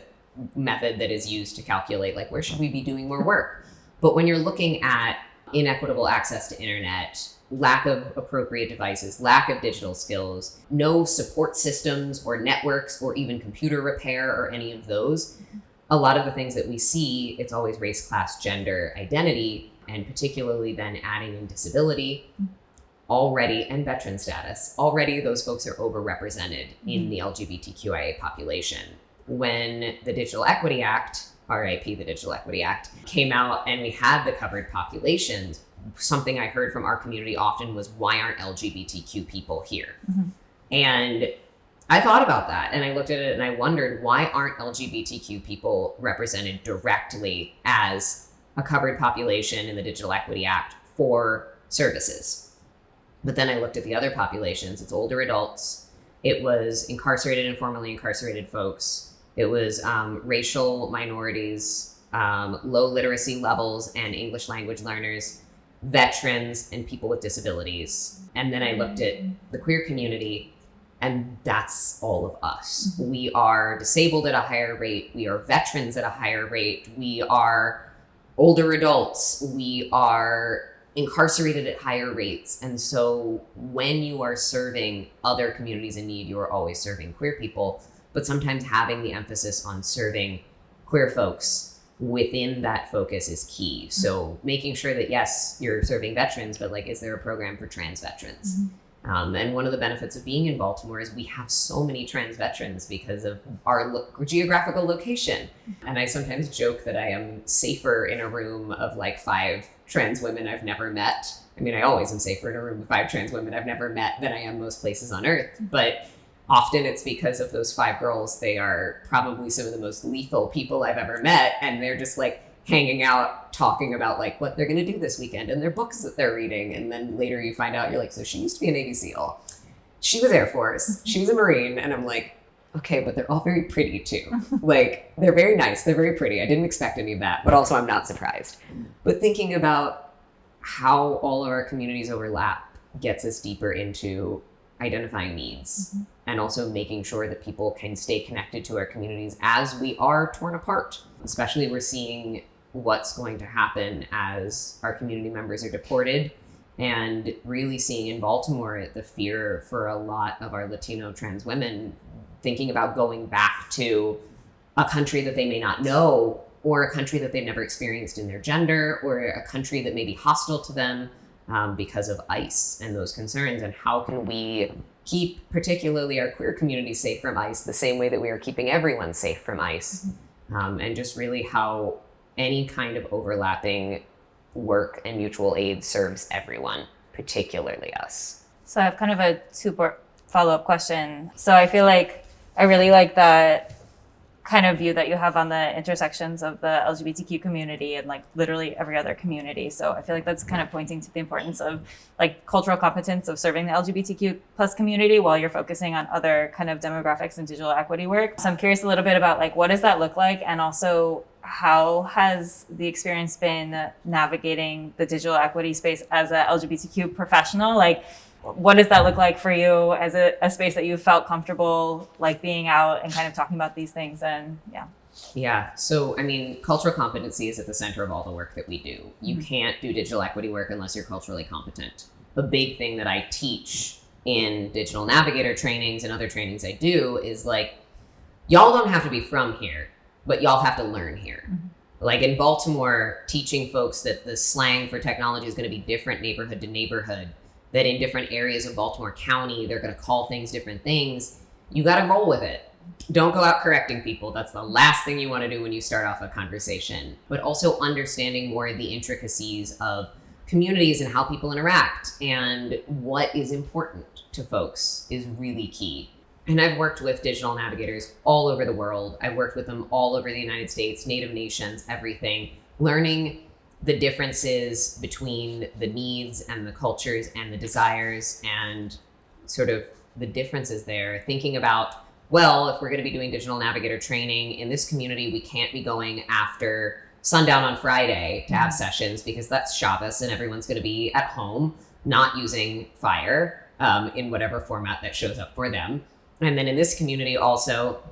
method that is used to calculate like where should we be doing more work. But when you're looking at inequitable access to internet, lack of appropriate devices, lack of digital skills, no support systems or networks or even computer repair or any of those, a lot of the things that we see, it's always race, class, gender, identity, and particularly then adding in disability already, and veteran status. Already those folks are overrepresented in the LGBTQIA population. When the Digital Equity Act, RIP, the Digital Equity Act, came out and we had the covered populations, something I heard from our community often was, why aren't LGBTQ people here? And I thought about that, and I looked at it and I wondered, why aren't LGBTQ people represented directly as a covered population in the Digital Equity Act for services? But then I looked at the other populations. It's older adults. It was incarcerated and formerly incarcerated folks. It was racial minorities, low literacy levels and English language learners, veterans, and people with disabilities. And then I looked at the queer community, and that's all of us. We are disabled at a higher rate. We are veterans at a higher rate. We are older adults. We are incarcerated at higher rates. And so when you are serving other communities in need, you are always serving queer people, but sometimes having the emphasis on serving queer folks within that focus is key. So making sure that, yes, you're serving veterans, but like, is there a program for trans veterans? And one of the benefits of being in Baltimore is we have so many trans veterans because of our geographical location. And I sometimes joke that I am safer in a room of like 5 trans women I've never met. I mean, I always am safer in a room of 5 trans women I've never met than I am most places on earth. But often it's because of those 5 girls. They are probably some of the most lethal people I've ever met. And they're just like hanging out, talking about like what they're going to do this weekend and their books that they're reading. And then later you find out, you're like, so she used to be a Navy SEAL. She was Air Force. She was a Marine. And I'm like, okay, but they're all very pretty too. Like, they're very nice. They're very pretty. I didn't expect any of that, but also I'm not surprised. But thinking about how all of our communities overlap gets us deeper into identifying needs and also making sure that people can stay connected to our communities as we are torn apart. Especially we're seeing what's going to happen as our community members are deported And really seeing in Baltimore the fear for a lot of our Latino trans women thinking about going back to a country that they may not know, or a country that they've never experienced in their gender, or a country that may be hostile to them because of ICE and those concerns. And how can we keep particularly our queer community safe from ICE the same way that we are keeping everyone safe from ICE? And just really how any kind of overlapping work and mutual aid serves everyone, particularly us. So I have kind of a two-part follow-up question. So I feel like I really like that kind of view that you have on the intersections of the LGBTQ community and like literally every other community. So I feel like that's kind of pointing to the importance of like cultural competence of serving the LGBTQ plus community while you're focusing on other kind of demographics and digital equity work. So I'm curious a little bit about like, what does that look like? And also how has the experience been navigating the digital equity space as a LGBTQ professional? Like, what does that look like for you as a space that you felt comfortable like being out and kind of talking about these things? And Yeah. So, I mean, cultural competency is at the center of all the work that we do. You can't do digital equity work unless you're culturally competent. A big thing that I teach in digital navigator trainings and other trainings I do is like, y'all don't have to be from here, but y'all have to learn here. Like in Baltimore, teaching folks that the slang for technology is going to be different neighborhood to neighborhood, that in different areas of Baltimore County, they're going to call things different things. You got to roll with it. Don't go out correcting people. That's the last thing you want to do when you start off a conversation. But also understanding more of the intricacies of communities and how people interact and what is important to folks is really key. And I've worked with digital navigators all over the world. I've worked with them all over the United States, Native nations, everything, learning the differences between the needs and the cultures and the desires and sort of the differences there. Thinking about, well, if we're going to be doing digital navigator training in this community, we can't be going after sundown on Friday to have sessions because that's Shabbos and everyone's going to be at home, not using Fire in whatever format that shows up for them. And then in this community also,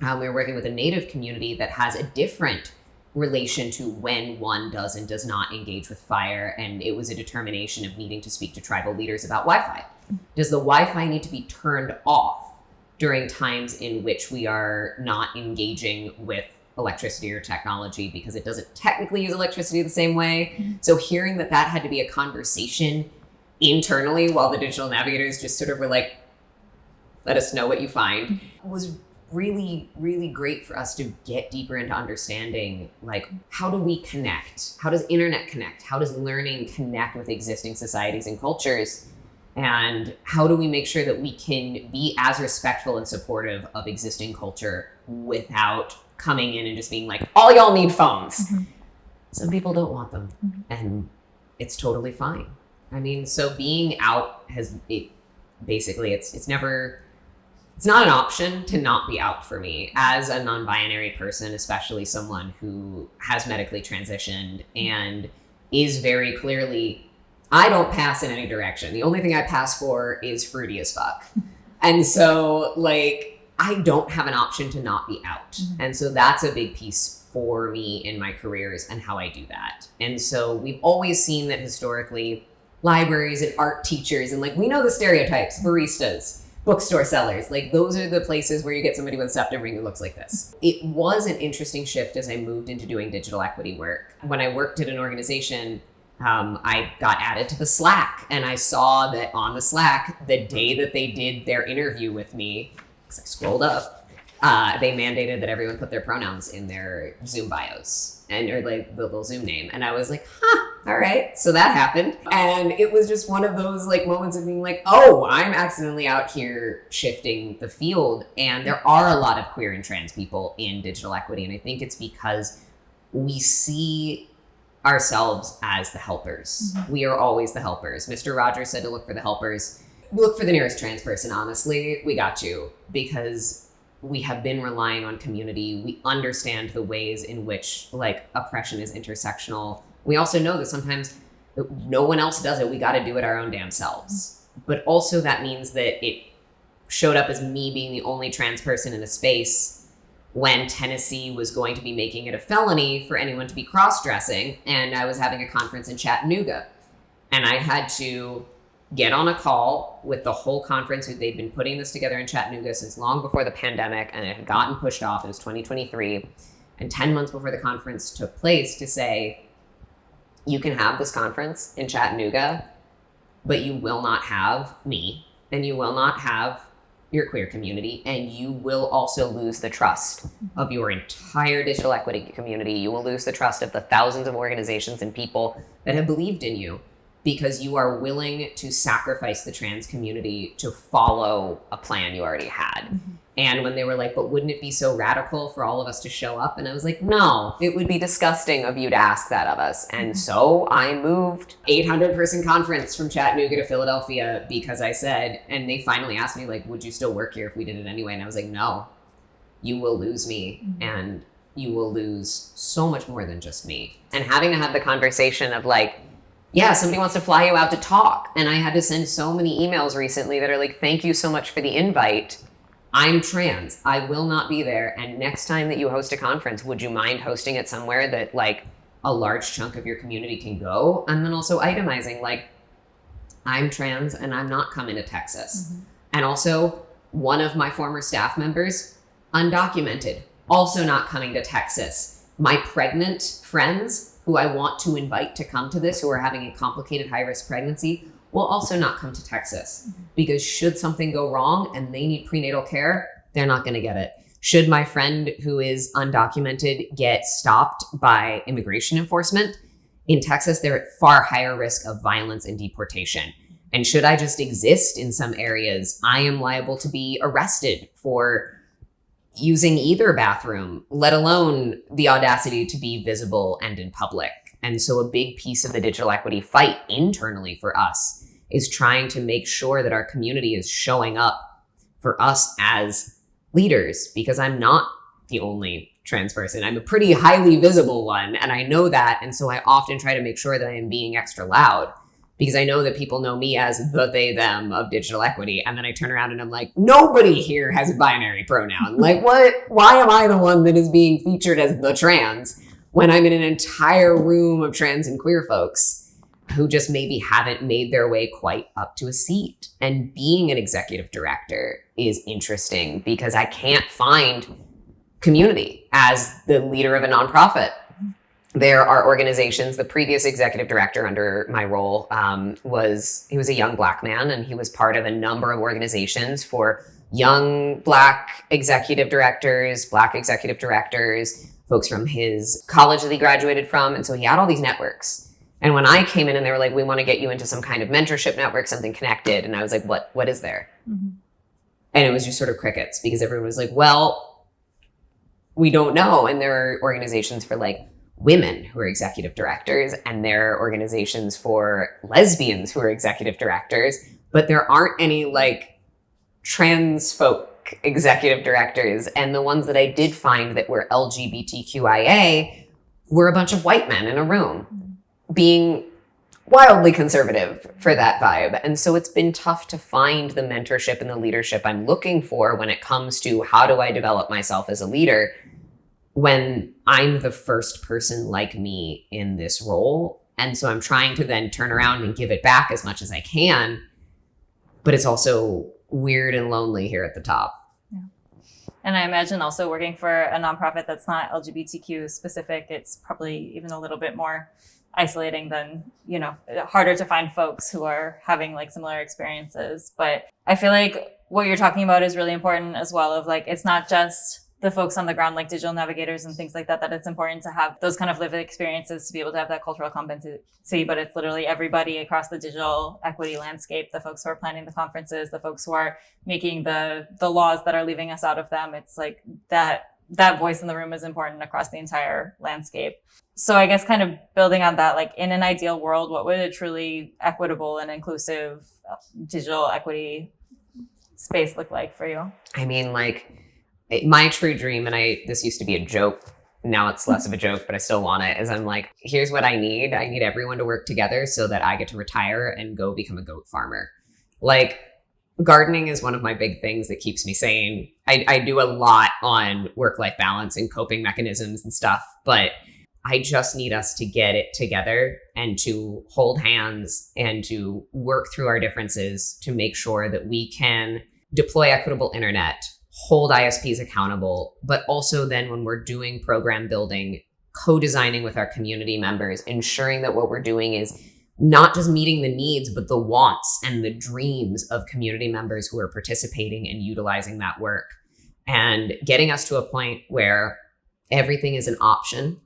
we're working with a Native community that has a different relation to when one does and does not engage with Fire. And it was a determination of needing to speak to tribal leaders about Wi-Fi. Does the Wi-Fi need to be turned off during times in which we are not engaging with electricity or technology because it doesn't technically use electricity the same way? So hearing that had to be a conversation internally while the digital navigators just sort of were like, let us know what you find, was really, really great for us to get deeper into understanding, like, how do we connect? How does internet connect? How does learning connect with existing societies and cultures? And how do we make sure that we can be as respectful and supportive of existing culture without coming in and just being like, all y'all need phones. Some people don't want them, and it's totally fine. I mean, so being out it's not an option to not be out for me as a non-binary person, especially someone who has medically transitioned and is very clearly, I don't pass in any direction. The only thing I pass for is fruity as fuck. And so like, I don't have an option to not be out. And so that's a big piece for me in my careers and how I do that. And so we've always seen that historically libraries and art teachers, and like, we know the stereotypes, baristas, bookstore sellers, like those are the places where you get somebody with a septum ring who looks like this. It was an interesting shift as I moved into doing digital equity work. When I worked at an organization, I got added to the Slack, and I saw that on the Slack, the day that they did their interview with me, because I scrolled up, they mandated that everyone put their pronouns in their Zoom bios or like the little Zoom name. And I was like, all right. So that happened. And it was just one of those like moments of being like, oh, I'm accidentally out here shifting the field. And there are a lot of queer and trans people in digital equity. And I think it's because we see ourselves as the helpers. We are always the helpers. Mr. Rogers said to look for the helpers. Look for the nearest trans person, honestly. We got you. Because we have been relying on community. We understand the ways in which like oppression is intersectional. We also know that sometimes no one else does it. We got to do it our own damn selves. But also that means that it showed up as me being the only trans person in a space when Tennessee was going to be making it a felony for anyone to be cross-dressing. And I was having a conference in Chattanooga. And I had to get on a call with the whole conference. They'd been putting this together in Chattanooga since long before the pandemic, and it had gotten pushed off. It was 2023. And 10 months before the conference took place, to say, you can have this conference in Chattanooga, but you will not have me, and you will not have your queer community, and you will also lose the trust of your entire digital equity community. You will lose the trust of the thousands of organizations and people that have believed in you, because you are willing to sacrifice the trans community to follow a plan you already had. Mm-hmm. And when they were like, but wouldn't it be so radical for all of us to show up? And I was like, no, it would be disgusting of you to ask that of us. And so I moved 800-person conference from Chattanooga to Philadelphia because I said, and they finally asked me, like, would you still work here if we did it anyway? And I was like, no, you will lose me. Mm-hmm. And you will lose so much more than just me. And having to have the conversation of like, yeah, somebody wants to fly you out to talk. And I had to send so many emails recently that are like, thank you so much for the invite. I'm trans. I will not be there. And next time that you host a conference, would you mind hosting it somewhere that like a large chunk of your community can go? And then also itemizing like, I'm trans and I'm not coming to Texas. Mm-hmm. And also one of my former staff members, undocumented, also not coming to Texas. My pregnant friends who I want to invite to come to this, who are having a complicated high-risk pregnancy, will also not come to Texas. Mm-hmm. Because should something go wrong and they need prenatal care, they're not going to get it. Should my friend who is undocumented get stopped by immigration enforcement, in Texas, they're at far higher risk of violence and deportation. And should I just exist in some areas, I am liable to be arrested for using either bathroom, let alone the audacity to be visible and in public. And so a big piece of the digital equity fight internally for us is trying to make sure that our community is showing up for us as leaders, because I'm not the only trans person. I'm a pretty highly visible one, and I know that. And so I often try to make sure that I am being extra loud, because I know that people know me as the they, them of digital equity. And then I turn around and I'm like, nobody here has a binary pronoun. Like, what? Why am I the one that is being featured as the trans when I'm in an entire room of trans and queer folks who just maybe haven't made their way quite up to a seat? And being an executive director is interesting because I can't find community as the leader of a nonprofit. There are organizations, the previous executive director under my role he was a young Black man, and he was part of a number of organizations for young Black executive directors, folks from his college that he graduated from. And so he had all these networks. And when I came in and they were like, we want to get you into some kind of mentorship network, something connected. And I was like, what is there? Mm-hmm. And it was just sort of crickets, because everyone was like, well, we don't know. And there are organizations for like women who are executive directors, and there are organizations for lesbians who are executive directors, but there aren't any like trans folk executive directors. And the ones that I did find that were LGBTQIA were a bunch of white men in a room being wildly conservative for that vibe. And so it's been tough to find the mentorship and the leadership I'm looking for when it comes to how do I develop myself as a leader when I'm the first person like me in this role. And so I'm trying to then turn around and give it back as much as I can, but it's also weird and lonely here at the top. Yeah. And I imagine also working for a nonprofit that's not LGBTQ specific, it's probably even a little bit more isolating than, harder to find folks who are having like similar experiences. But I feel like what you're talking about is really important as well, of like, it's not just the folks on the ground, like digital navigators and things like that, that it's important to have those kind of lived experiences to be able to have that cultural competency, but it's literally everybody across the digital equity landscape, the folks who are planning the conferences, the folks who are making the laws that are leaving us out of them. It's like that voice in the room is important across the entire landscape. So I guess kind of building on that, like in an ideal world, what would a truly equitable and inclusive digital equity space look like for you? I mean, like, my true dream, and this used to be a joke, now it's less of a joke, but I still want it, is I'm like, here's what I need. I need everyone to work together so that I get to retire and go become a goat farmer. Like, gardening is one of my big things that keeps me sane. I do a lot on work-life balance and coping mechanisms and stuff, but I just need us to get it together and to hold hands and to work through our differences to make sure that we can deploy equitable internet, hold ISPs accountable, but also then when we're doing program building, co-designing with our community members, ensuring that what we're doing is not just meeting the needs, but the wants and the dreams of community members who are participating and utilizing that work, and getting us to a point where everything is an option.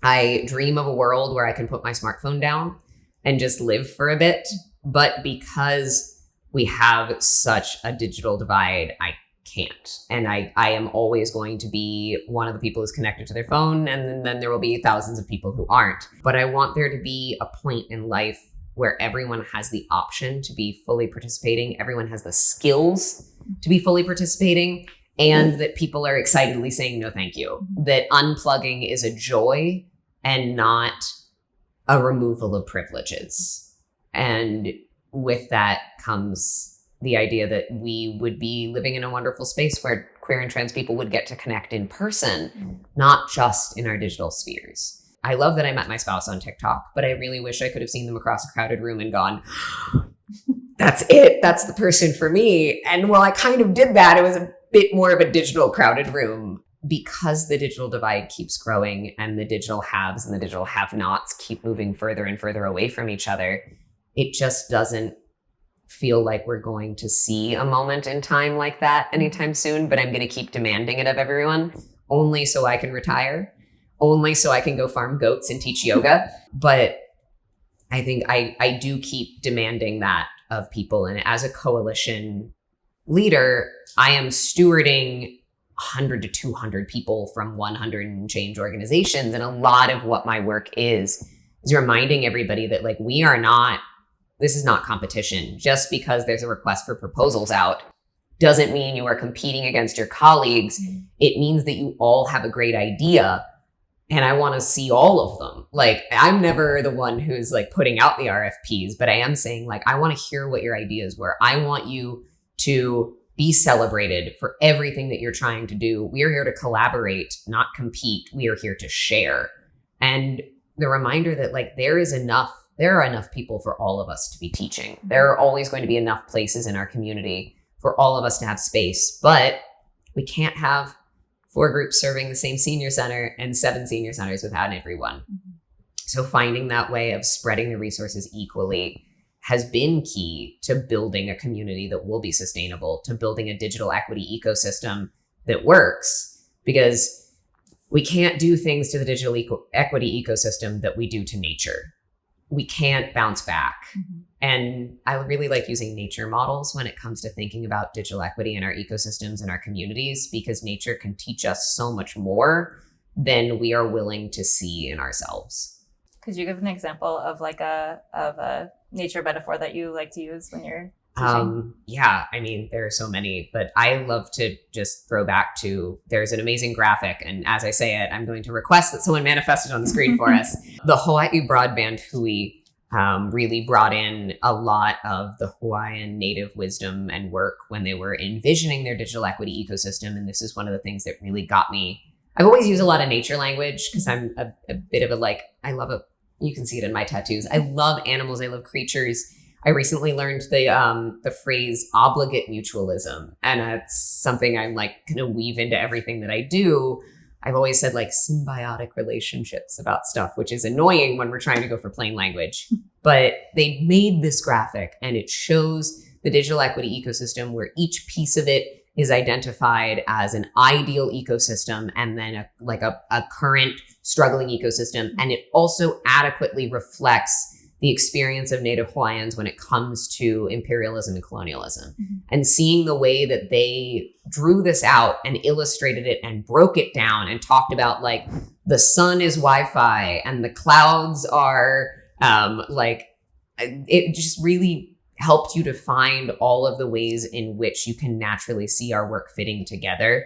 I dream of a world where I can put my smartphone down and just live for a bit. But because we have such a digital divide, I can't. And I am always going to be one of the people who's connected to their phone. And then there will be thousands of people who aren't. But I want there to be a point in life where everyone has the option to be fully participating. Everyone has the skills to be fully participating, and that people are excitedly saying, no, thank you. That unplugging is a joy and not a removal of privileges. And with that comes the idea that we would be living in a wonderful space where queer and trans people would get to connect in person, not just in our digital spheres. I love that I met my spouse on TikTok, but I really wish I could have seen them across a crowded room and gone, that's it. That's the person for me. And while I kind of did that, it was a bit more of a digital crowded room, because the digital divide keeps growing and the digital haves and the digital have-nots keep moving further and further away from each other. It just doesn't feel like we're going to see a moment in time like that anytime soon, but I'm going to keep demanding it of everyone, only so I can retire, only so I can go farm goats and teach yoga. But I think I do keep demanding that of people. And as a coalition leader, I am stewarding 100 to 200 people from 100 and change organizations. And a lot of what my work is reminding everybody that, like, this is not competition. Just because there's a request for proposals out doesn't mean you are competing against your colleagues. It means that you all have a great idea, and I want to see all of them. Like, I'm never the one who's like putting out the RFPs, but I am saying, like, I want to hear what your ideas were. I want you to be celebrated for everything that you're trying to do. We are here to collaborate, not compete. We are here to share. And the reminder that, like, there are enough people for all of us to be teaching. There are always going to be enough places in our community for all of us to have space, but we can't have 4 groups serving the same senior center and 7 senior centers without everyone. So finding that way of spreading the resources equally has been key to building a community that will be sustainable, to building a digital equity ecosystem that works, because we can't do things to the digital equity ecosystem that we do to nature. We can't bounce back. And I really like using nature models when it comes to thinking about digital equity in our ecosystems and our communities, because nature can teach us so much more than we are willing to see in ourselves. Could you give an example of a nature metaphor that you like to use when you're teaching? Yeah, I mean, there are so many, but I love to just throw back to, there's an amazing graphic. And as I say it, I'm going to request that someone manifest it on the screen for us. The Hawaii Broadband Hui really brought in a lot of the Hawaiian native wisdom and work when they were envisioning their digital equity ecosystem. And this is one of the things that really got me. I've always used a lot of nature language because I'm a bit of you can see it in my tattoos. I love animals. I love creatures. I recently learned the phrase obligate mutualism, and it's something I'm like going to weave into everything that I do. I've always said like symbiotic relationships about stuff, which is annoying when we're trying to go for plain language. But they made this graphic, and it shows the digital equity ecosystem where each piece of it is identified as an ideal ecosystem and then a current struggling ecosystem. And it also adequately reflects the experience of Native Hawaiians when it comes to imperialism and colonialism. And seeing the way that they drew this out and illustrated it and broke it down and talked about, like, the sun is Wi-Fi and the clouds are it just really helped you to find all of the ways in which you can naturally see our work fitting together.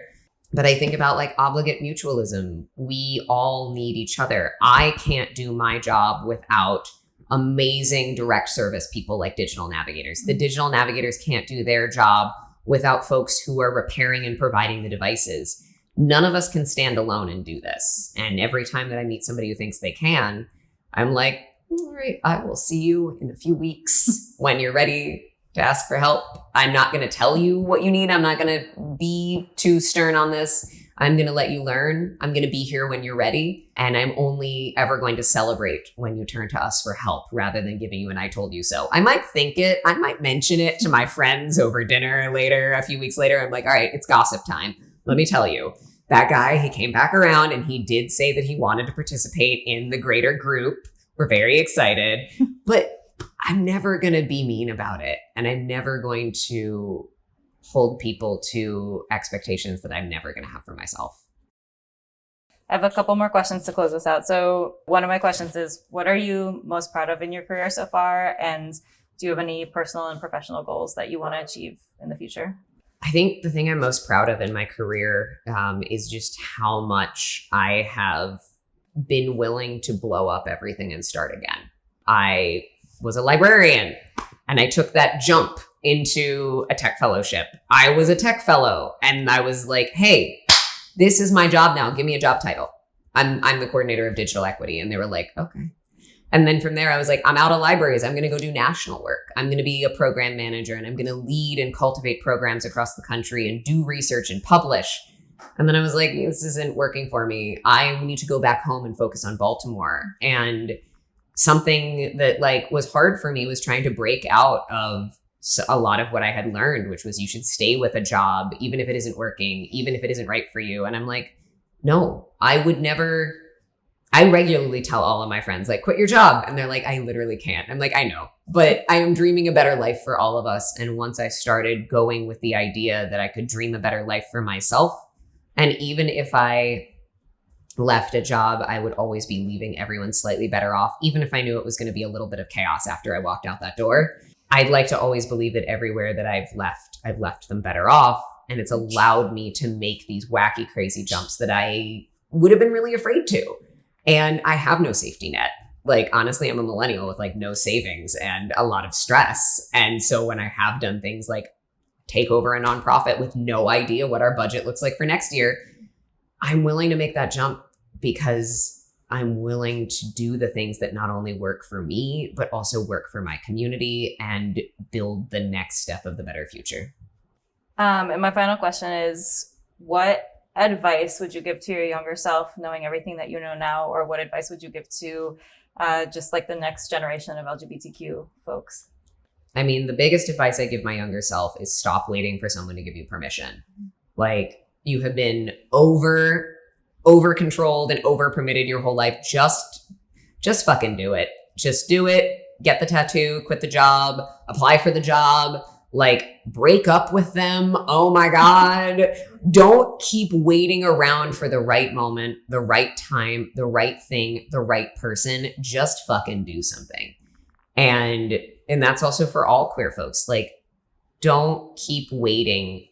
But I think about like obligate mutualism. We all need each other. I can't do my job without amazing direct service people like digital navigators. The digital navigators can't do their job without folks who are repairing and providing the devices. none of us can stand alone and do this. And every time that I meet somebody who thinks they can, I'm like, all right, I will see you in a few weeks when you're ready to ask for help. I'm not going to tell you what you need. I'm not going to be too stern on this. I'm going to let you learn. I'm going to be here when you're ready. And I'm only ever going to celebrate when you turn to us for help rather than giving you an I told you so. I might think it. I might mention it to my friends over dinner later, a few weeks later. I'm like, all right, it's gossip time. Let me tell you, that guy, he came back around and he did say that he wanted to participate in the greater group. We're very excited, but I'm never going to be mean about it. And I'm never going to hold people to expectations that I'm never going to have for myself. I have a couple more questions to close this out. So one of my questions is, what are you most proud of in your career so far? And do you have any personal and professional goals that you want to achieve in the future? I think the thing I'm most proud of in my career is just how much I have been willing to blow up everything and start again. I was a librarian and I took that jump into a tech fellowship. I was a tech fellow and I was like, hey, this is my job now. Give me a job title. I'm the coordinator of digital equity. And they were like, okay. And then from there, I was like, I'm out of libraries. I'm going to go do national work. I'm going to be a program manager and I'm going to lead and cultivate programs across the country and do research and publish. And then I was like, this isn't working for me. I need to go back home and focus on Baltimore. And something that like was hard for me was trying to break out of a lot of what I had learned, which was you should stay with a job, even if it isn't working, even if it isn't right for you. And I'm like, no, I would never. I regularly tell all of my friends, like, quit your job. And they're like, I literally can't. I'm like, I know, but I am dreaming a better life for all of us. And once I started going with the idea that I could dream a better life for myself, and even if I left a job, I would always be leaving everyone slightly better off, even if I knew it was going to be a little bit of chaos after I walked out that door. I'd like to always believe that everywhere that I've left them better off. And it's allowed me to make these wacky, crazy jumps that I would have been really afraid to. And I have no safety net. Like, honestly, I'm a millennial with like no savings and a lot of stress. And so when I have done things like take over a nonprofit with no idea what our budget looks like for next year, I'm willing to make that jump because I'm willing to do the things that not only work for me, but also work for my community and build the next step of the better future. And my final question is, what advice would you give to your younger self, knowing everything that you know now, or what advice would you give to just like the next generation of LGBTQ folks? I mean, the biggest advice I give my younger self is stop waiting for someone to give you permission. Like, you have been over controlled and over permitted your whole life. Just fucking do it. Just do it. Get the tattoo, quit the job, apply for the job, like break up with them. Oh my God. Don't keep waiting around for the right moment, the right time, the right thing, the right person. Just fucking do something. And that's also for all queer folks. Like, don't keep waiting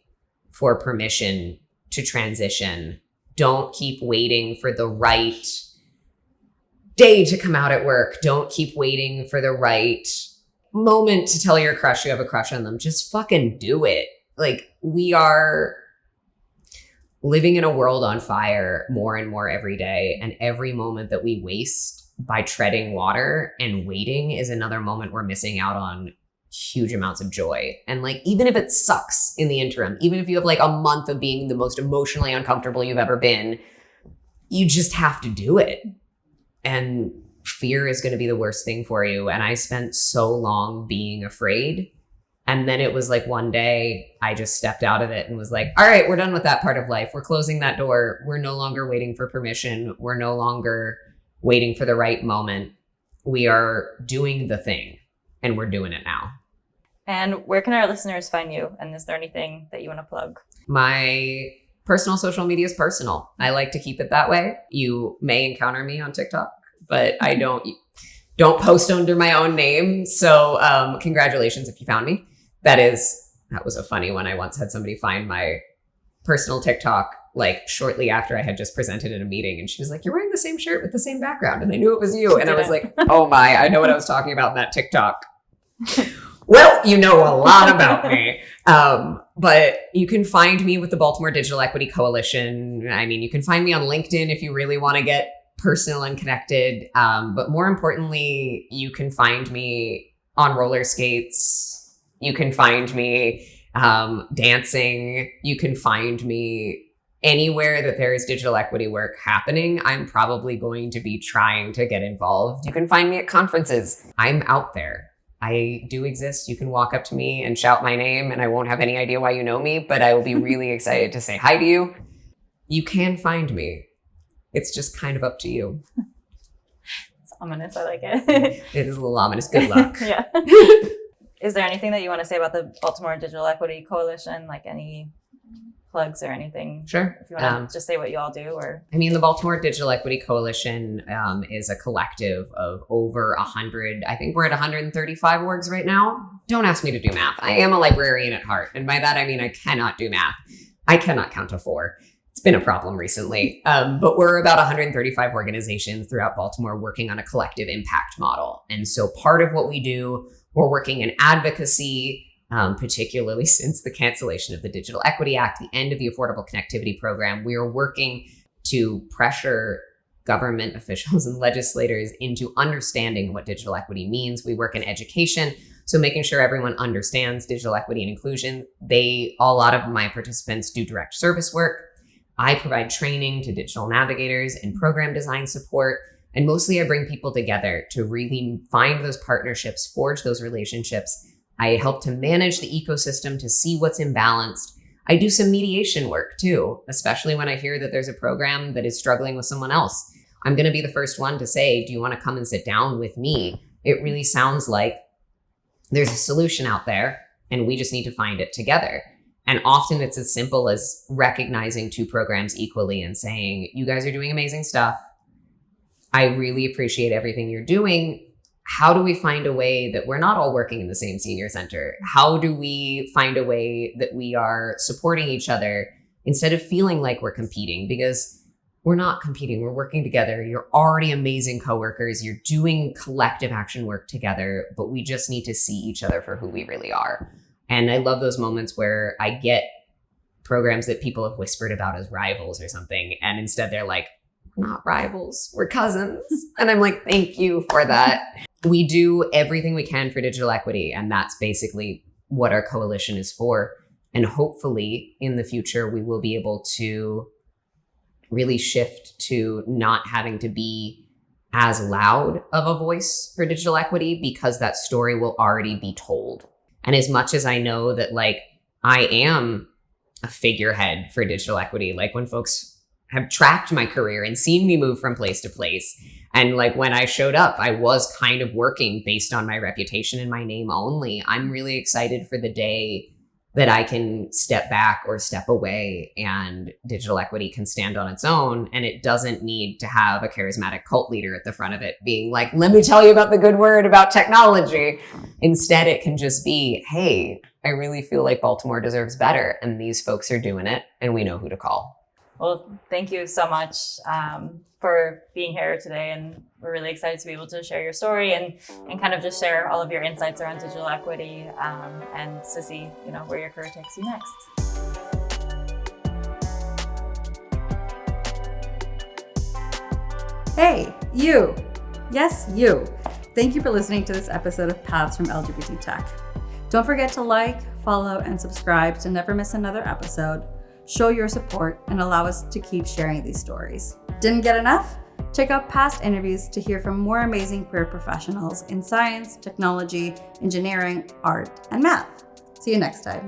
for permission to transition. Don't keep waiting for the right day to come out at work. Don't keep waiting for the right moment to tell your crush you have a crush on them. Just fucking do it. Like, we are living in a world on fire more and more every day. And every moment that we waste by treading water and waiting is another moment we're missing out on huge amounts of joy. And like, even if it sucks in the interim, even if you have like a month of being the most emotionally uncomfortable you've ever been, you just have to do it. And fear is going to be the worst thing for you. And I spent so long being afraid. And then it was like one day I just stepped out of it and was like, all right, we're done with that part of life. We're closing that door. We're no longer waiting for permission. We're no longer waiting for the right moment. We are doing the thing, and we're doing it now. And where can our listeners find you? And is there anything that you want to plug? My personal social media is personal. I like to keep it that way. You may encounter me on TikTok, but I don't post under my own name. So congratulations if you found me. That was a funny one. I once had somebody find my personal TikTok like shortly after I had just presented at a meeting, and she was like, "You're wearing the same shirt with the same background," and I knew it was you. And I was like, "Oh my, I know what I was talking about in that TikTok." Well, you know a lot about me. But you can find me with the Baltimore Digital Equity Coalition. I mean, you can find me on LinkedIn if you really want to get personal and connected. But more importantly, you can find me on roller skates. You can find me dancing. You can find me anywhere that there is digital equity work happening. I'm probably going to be trying to get involved. You can find me at conferences. I'm out there. I do exist. You can walk up to me and shout my name and I won't have any idea why you know me, but I will be really excited to say hi to you. You can find me. It's just kind of up to you. It's ominous. I like it. It is a little ominous. Good luck. Yeah. Is there anything that you want to say about the Baltimore Digital Equity Coalition? Like any plugs or anything? Sure. If you want to just say what you all do, or I mean, the Baltimore Digital Equity Coalition is a collective of over 100. I think we're at 135 orgs right now. Don't ask me to do math. I am a librarian at heart, and by that I mean I cannot do math. I cannot count to 4. It's been a problem recently, but we're about 135 organizations throughout Baltimore working on a collective impact model. And so part of what we do, we're working in advocacy. Particularly since the cancellation of the Digital Equity Act, the end of the Affordable Connectivity Program, we are working to pressure government officials and legislators into understanding what digital equity means. We work in education, so making sure everyone understands digital equity and inclusion. A lot of my participants do direct service work. I provide training to digital navigators and program design support. And mostly I bring people together to really find those partnerships, forge those relationships. I help to manage the ecosystem to see what's imbalanced. I do some mediation work too, especially when I hear that there's a program that is struggling with someone else. I'm going to be the first one to say, do you want to come and sit down with me? It really sounds like there's a solution out there and we just need to find it together. And often it's as simple as recognizing 2 programs equally and saying, you guys are doing amazing stuff. I really appreciate everything you're doing. How do we find a way that we're not all working in the same senior center? How do we find a way that we are supporting each other instead of feeling like we're competing? Because we're not competing, we're working together. You're already amazing coworkers. You're doing collective action work together, but we just need to see each other for who we really are. And I love those moments where I get programs that people have whispered about as rivals or something. And instead they're like, we're not rivals, we're cousins. And I'm like, thank you for that. We do everything we can for digital equity, and that's basically what our coalition is for. And hopefully in the future, we will be able to really shift to not having to be as loud of a voice for digital equity because that story will already be told. And as much as I know that like I am a figurehead for digital equity, like when folks have tracked my career and seen me move from place to place. And like when I showed up, I was kind of working based on my reputation and my name only. I'm really excited for the day that I can step back or step away and digital equity can stand on its own. And it doesn't need to have a charismatic cult leader at the front of it being like, let me tell you about the good word about technology. Instead, it can just be, hey, I really feel like Baltimore deserves better. And these folks are doing it and we know who to call. Well, thank you so much for being here today. And we're really excited to be able to share your story and kind of just share all of your insights around digital equity and to see, where your career takes you next. Hey, you. Yes, you. Thank you for listening to this episode of Paths from LGBT Tech. Don't forget to like, follow, and subscribe to never miss another episode. Show your support and allow us to keep sharing these stories. Didn't get enough? Check out past interviews to hear from more amazing queer professionals in science, technology, engineering, art, and math. See you next time.